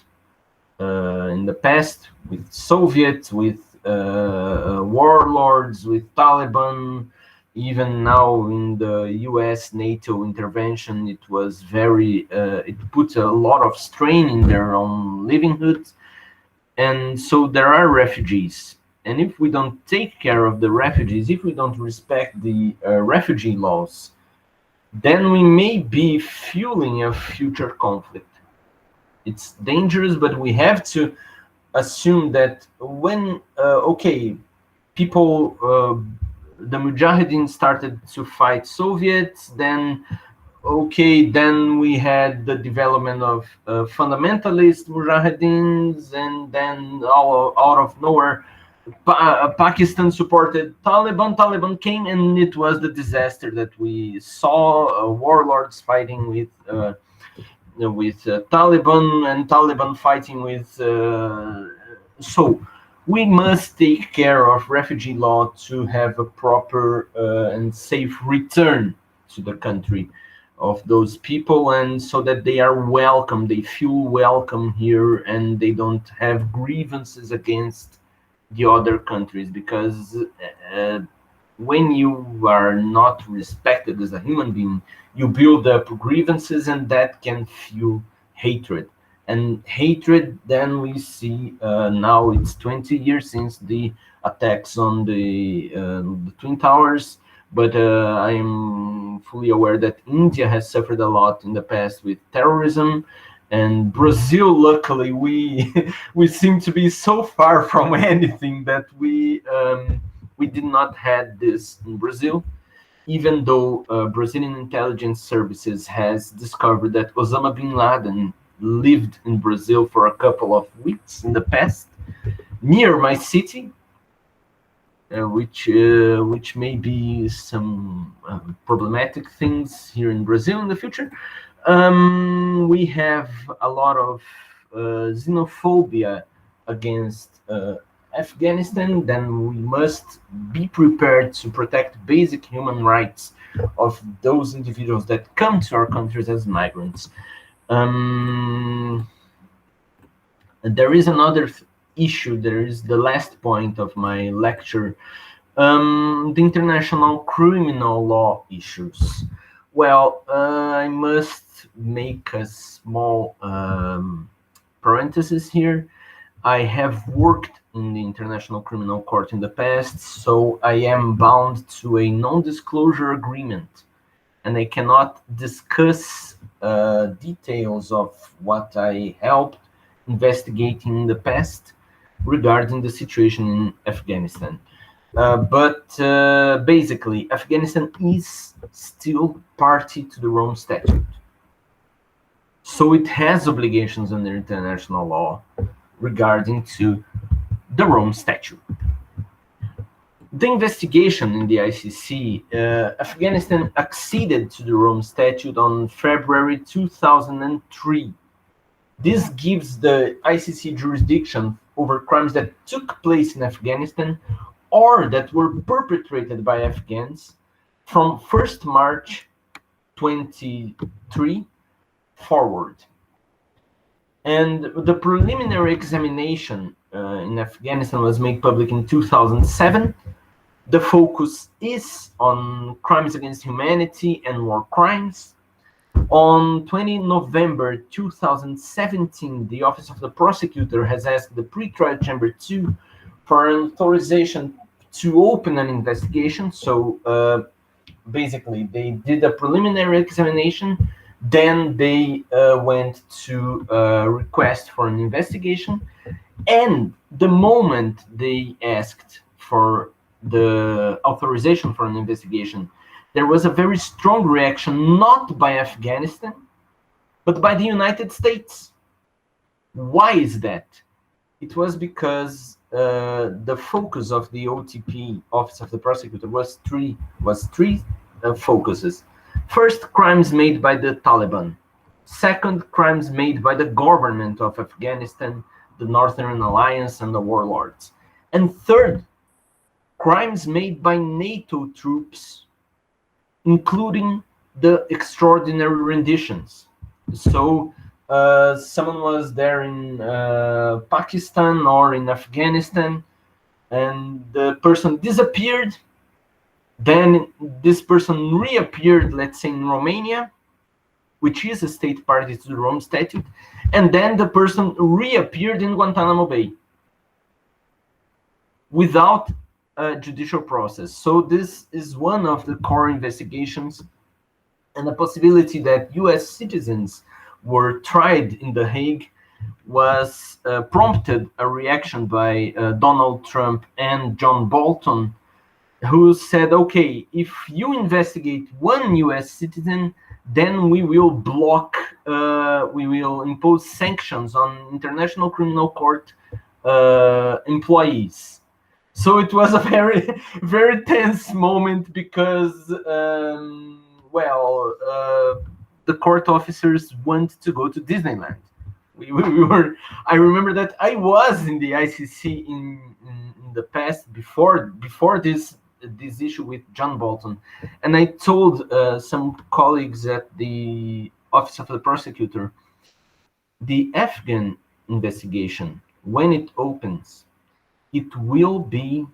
S7: in the past with Soviets, with warlords, with Taliban. Even now in the US NATO intervention, it was very, it put a lot of strain in their own livelihoods. And so there are refugees. And if we don't take care of the refugees, if we don't respect the refugee laws, then we may be fueling a future conflict. It's dangerous, but we have to assume that when, people, the Mujahideen started to fight Soviets, then we had the development of fundamentalist Mujahideens, and then out of nowhere, Pakistan supported Taliban. Taliban came, and it was the disaster that we saw: warlords fighting with Taliban, and Taliban fighting with. So we must take care of refugee law to have a proper and safe return to the country of those people, and so that they are welcome, they feel welcome here, and they don't have grievances against the other countries, because when you are not respected as a human being, you build up grievances, and that can fuel hatred. And hatred, then we see now it's 20 years since the attacks on the Twin Towers, but I am fully aware that India has suffered a lot in the past with terrorism. And Brazil, luckily, we seem to be so far from anything that we did not have this in Brazil, even though Brazilian intelligence services has discovered that Osama bin Laden lived in Brazil for a couple of weeks in the past, near my city, which may be some problematic things here in Brazil in the future. We have a lot of xenophobia against Afghanistan. Then we must be prepared to protect basic human rights of those individuals that come to our countries as migrants. There is another issue. There is the last point of my lecture, the international criminal law issues. Well, I must make a small parenthesis here. I have worked in the International Criminal Court in the past, so I am bound to a non-disclosure agreement, and I cannot discuss details of what I helped investigating in the past regarding the situation in Afghanistan. But basically, Afghanistan is still party to the Rome Statute. So it has obligations under international law regarding to the Rome Statute. The investigation in the ICC, Afghanistan acceded to the Rome Statute on February 2003. This gives the ICC jurisdiction over crimes that took place in Afghanistan or that were perpetrated by Afghans from 1st March 23 forward. And the preliminary examination in Afghanistan was made public in 2007. the focus is on crimes against humanity and war crimes. On 20 November 2017, the Office of the Prosecutor has asked the Pre-Trial Chamber 2 for an authorization to open an investigation. So basically, they did a preliminary examination, then they went to request for an investigation, and the moment they asked for the authorization for an investigation, there was a very strong reaction, not by Afghanistan, but by the United States. Why is that? It was because the focus of the OTP, Office of the Prosecutor, was three focuses. First, crimes made by the Taliban. Second, crimes made by the government of Afghanistan, the Northern Alliance, and the warlords. And third, crimes made by NATO troops, including the extraordinary renditions. So someone was there in Pakistan or in Afghanistan, and the person disappeared. Then this person reappeared, let's say, in Romania, which is a state party to the Rome Statute, and then the person reappeared in Guantanamo Bay without a judicial process. So this is one of the core investigations, and the possibility that US citizens were tried in The Hague was prompted a reaction by Donald Trump and John Bolton, who said, okay, if you investigate one US citizen, then we will block, we will impose sanctions on International Criminal Court employees. So it was a very, very tense moment because, the court officers want to go to Disneyland. We were. I remember that I was in the ICC in the past before this issue with John Bolton, and I told some colleagues at the Office of the Prosecutor, the Afghan investigation, when it opens, it will be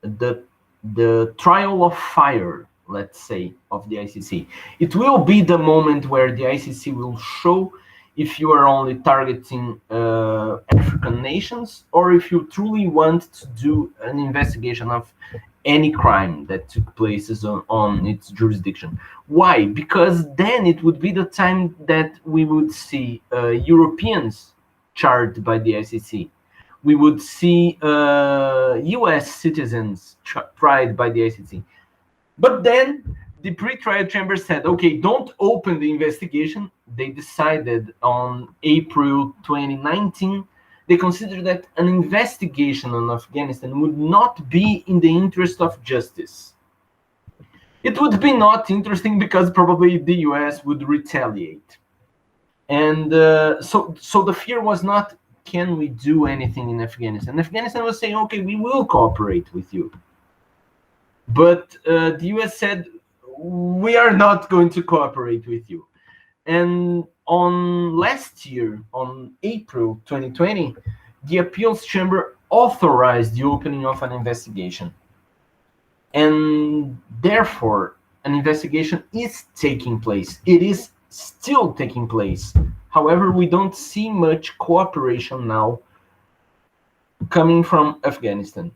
S7: the trial of fire, let's say, of the ICC. It will be the moment where the ICC will show if you are only targeting African nations or if you truly want to do an investigation of any crime that took place on its jurisdiction. Why? Because then it would be the time that we would see Europeans charged by the ICC. We would see US citizens tried by the ICC. But then the pre-trial chamber said, okay, don't open the investigation. They decided on April 2019, they considered that an investigation on Afghanistan would not be in the interest of justice. It would be not interesting because probably the US would retaliate. And so the fear was not, can we do anything in Afghanistan? Afghanistan was saying, okay, we will cooperate with you. But the US said, we are not going to cooperate with you. And on last year, on April 2020, the appeals chamber authorized the opening of an investigation. And therefore, an investigation is taking place. It is still taking place. However, we don't see much cooperation now coming from Afghanistan.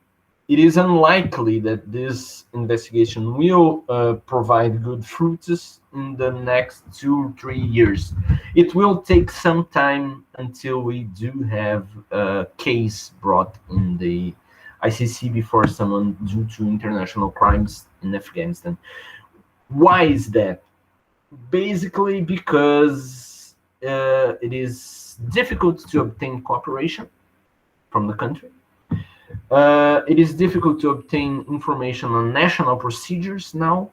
S7: It is unlikely that this investigation will provide good fruits in the next 2-3 years. It will take some time until we do have a case brought in the ICC before someone due to international crimes in Afghanistan. Why is that? Basically because it is difficult to obtain cooperation from the country. It is difficult to obtain information on national procedures now.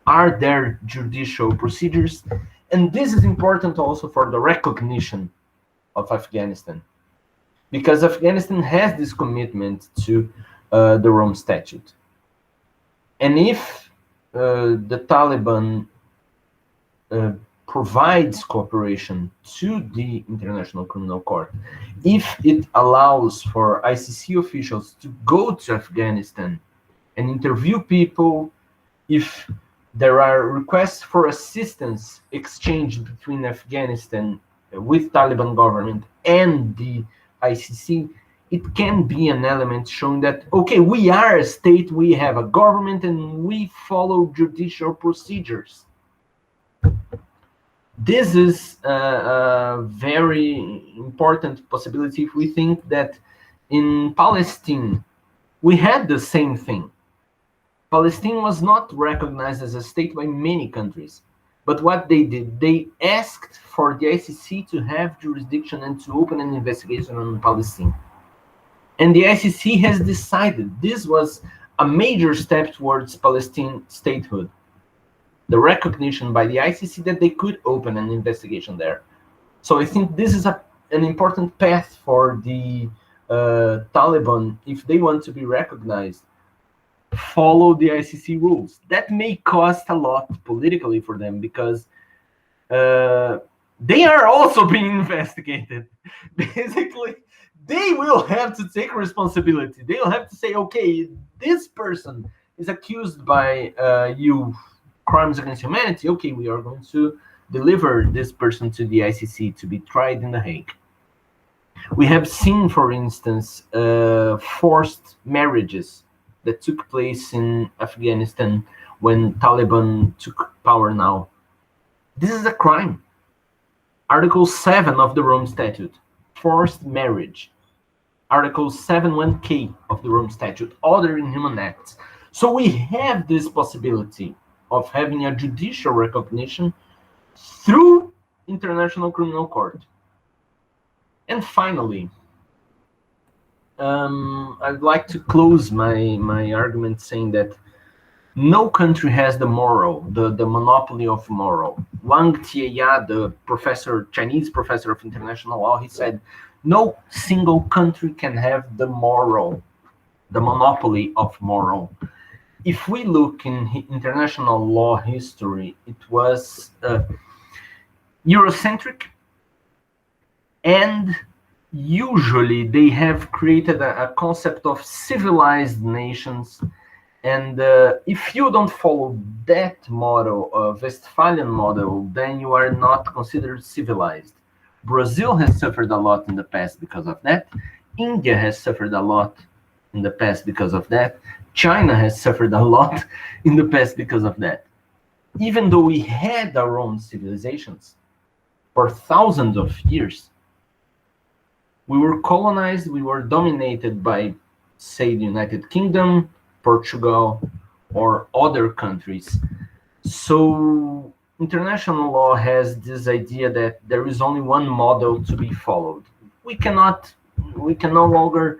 S7: Are there judicial procedures? And this is important also for the recognition of Afghanistan, because Afghanistan has this commitment to the Rome Statute. And if the Taliban provides cooperation to the International Criminal Court, if it allows for ICC officials to go to Afghanistan and interview people, if there are requests for assistance exchanged between Afghanistan with Taliban government and the ICC, it can be an element showing that, okay, we are a state, we have a government, and we follow judicial procedures. This is a very important possibility if we think that in Palestine, we had the same thing. Palestine was not recognized as a state by many countries. But what they did, they asked for the ICC to have jurisdiction and to open an investigation on Palestine. And the ICC has decided this was a major step towards Palestine statehood. The recognition by the ICC that they could open an investigation there. So I think this is an important path for the Taliban, if they want to be recognized, follow the ICC rules. That may cost a lot politically for them, because they are also being investigated. Basically, they will have to take responsibility. They will have to say, okay, this person is accused by you crimes against humanity. Okay, we are going to deliver this person to the ICC to be tried in The Hague. We have seen, for instance, forced marriages that took place in Afghanistan when Taliban took power now. This is a crime. Article 7 of the Rome Statute, forced marriage. Article 7(1)(k) of the Rome Statute, other inhuman acts. So we have this possibility of having a judicial recognition through International Criminal Court. And finally, I'd like to close my argument saying that no country has the moral, the monopoly of moral. Wang Tieya, the Chinese professor of international law, he said, no single country can have the monopoly of moral. If we look in international law history, it was Eurocentric, and usually they have created a concept of civilized nations. And if you don't follow that model, Westphalian model, then you are not considered civilized. Brazil has suffered a lot in the past because of that. India has suffered a lot in the past because of that. China has suffered a lot in the past because of that. Even though we had our own civilizations for thousands of years, we were colonized, we were dominated by, say, the United Kingdom, Portugal, or other countries. So international law has this idea that there is only one model to be followed. We can no longer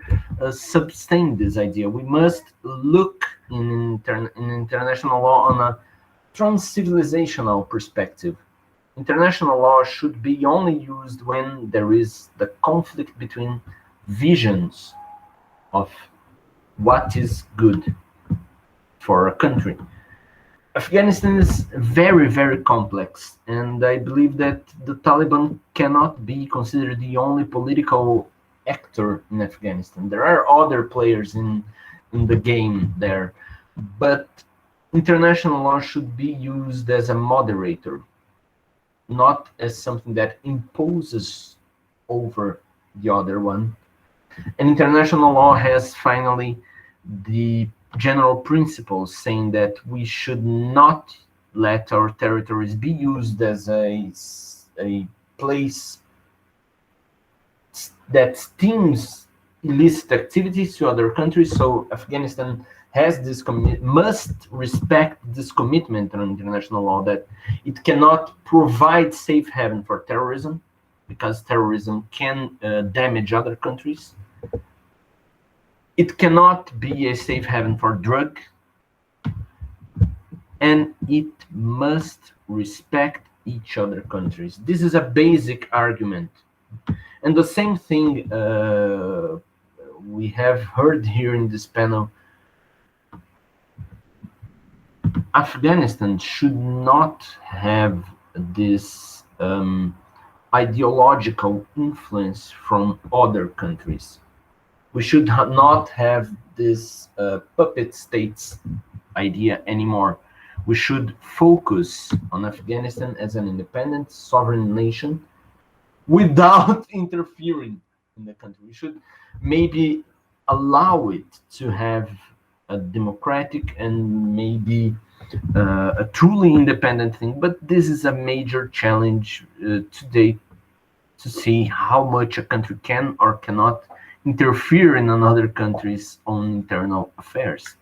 S7: sustain this idea. We must look in international law on a trans-civilizational perspective. International law should be only used when there is the conflict between visions of what is good for a country. Afghanistan is very, very complex, and I believe that the Taliban cannot be considered the only political actor in Afghanistan. There are other players in the game there, but international law should be used as a moderator, not as something that imposes over the other one. And international law has finally the general principles saying that we should not let our territories be used as a place that steams illicit activities to other countries. So Afghanistan has this must respect this commitment on international law, that it cannot provide safe haven for terrorism, because terrorism can damage other countries. It cannot be a safe haven for drug, and it must respect each other countries. This is a basic argument. And the same thing we have heard here in this panel. Afghanistan should not have this ideological influence from other countries. We should not have this puppet states idea anymore. We should focus on Afghanistan as an independent, sovereign nation without interfering in the country. We should maybe allow it to have a democratic and maybe a truly independent thing. But this is a major challenge today, to see how much a country can or cannot interfere in another country's own internal affairs.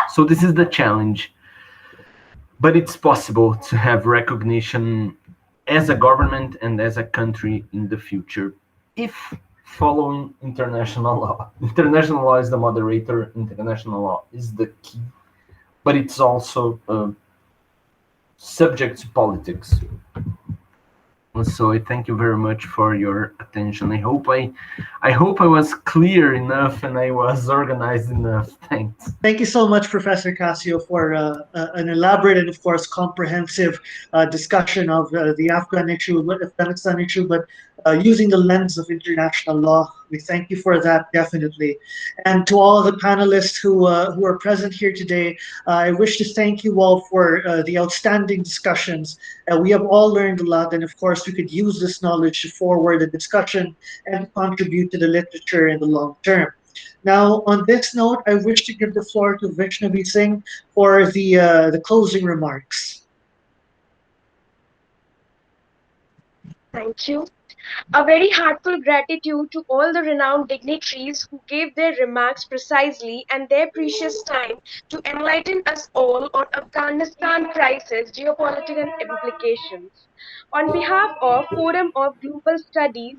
S7: So this is the challenge. But it's possible to have recognition as a government and as a country in the future, if following international law. International law is the moderator, international law is the key, but it's also subject to politics. So I thank you very much for your attention. I hope I was clear enough and I was organized enough. Thanks.
S2: Thank you so much, Professor Casio, for an elaborate and, of course, comprehensive discussion of the Afghanistan issue, but using the lens of international law. We thank you for that, definitely. And to all the panelists who are present here today, I wish to thank you all for the outstanding discussions. We have all learned a lot, and of course, we could use this knowledge to forward the discussion and contribute to the literature in the long term. Now, on this note, I wish to give the floor to Vaishnavi Singh for the closing remarks.
S8: Thank you. A very heartfelt gratitude to all the renowned dignitaries who gave their remarks precisely and their precious time to enlighten us all on Afghanistan crisis, geopolitical implications. On behalf of Forum of Global Studies,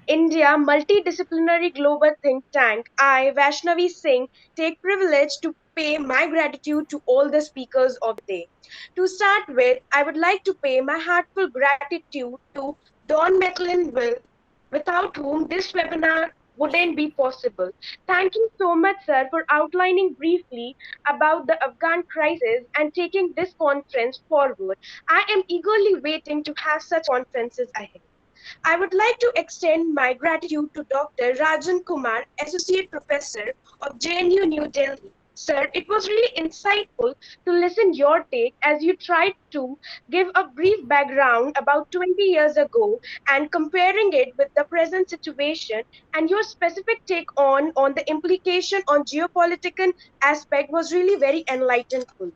S8: India multi-disciplinary global think tank, I, Vaishnavi Singh, take privilege to pay my gratitude to all the speakers of the day. To start with, I would like to pay my heartfelt gratitude to Don McLean-Will, without whom this webinar wouldn't be possible. Thank you so much, sir, for outlining briefly about the Afghan crisis and taking this conference forward. I am eagerly waiting to have such conferences ahead. I would like to extend my gratitude to Dr. Rajan Kumar, Associate Professor of JNU New Delhi. Sir, it was really insightful to listen your take as you tried to give a brief background about 20 years ago and comparing it with the present situation, and your specific take on the implication on geopolitical aspect was really very enlightenful.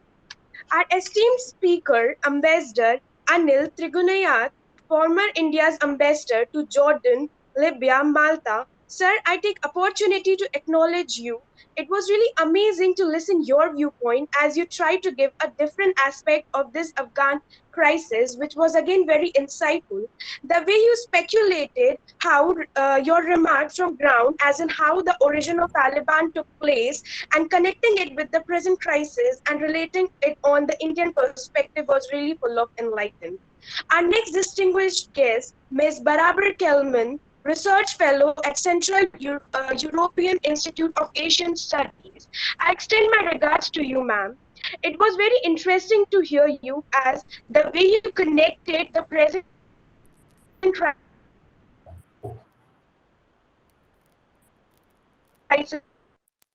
S8: Our esteemed speaker, Ambassador Anil Trigunayat, former India's ambassador to Jordan, Libya, Malta. Sir, I take opportunity to acknowledge you. It was really amazing to listen your viewpoint as you try to give a different aspect of this Afghan crisis, which was again very insightful. The way you speculated how your remarks from ground, as in how the origin of Taliban took place, and connecting it with the present crisis and relating it on the Indian perspective was really full of enlightenment. Our next distinguished guest, Ms. Barabar Kelman, Research Fellow at Central European Institute of Asian Studies. I extend my regards to you, ma'am. It was very interesting to hear you as the way you connected the present crisis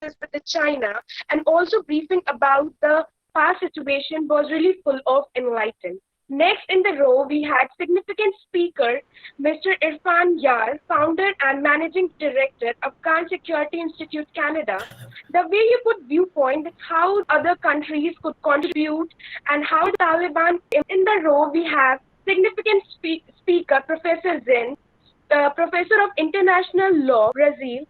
S8: with the China and also briefing about the past situation was really full of enlightenment. Next in the row, we had significant speaker, Mr. Irfan Yar, founder and managing director of Afghan Security Institute Canada. The way you put viewpoint is how other countries could contribute and how the Taliban. In the row, we have significant speaker, Professor Zen, Professor of International Law, Brazil.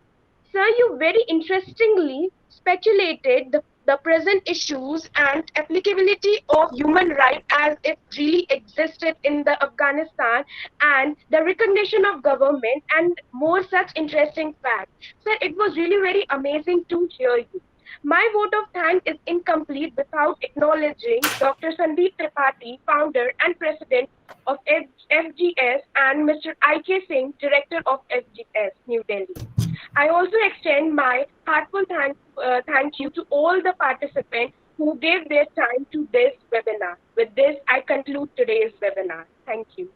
S8: Sir, you very interestingly speculated the present issues and applicability of human rights as it really existed in the Afghanistan and the recognition of government and more such interesting facts. Sir, it was really very amazing to hear you. My vote of thanks is incomplete without acknowledging Dr. Sandeep Tripathi, founder and president of FGS, and Mr. I.K. Singh, director of FGS, New Delhi. I also extend my heartfelt thank you to all the participants who gave their time to this webinar. With this, I conclude today's webinar. Thank you.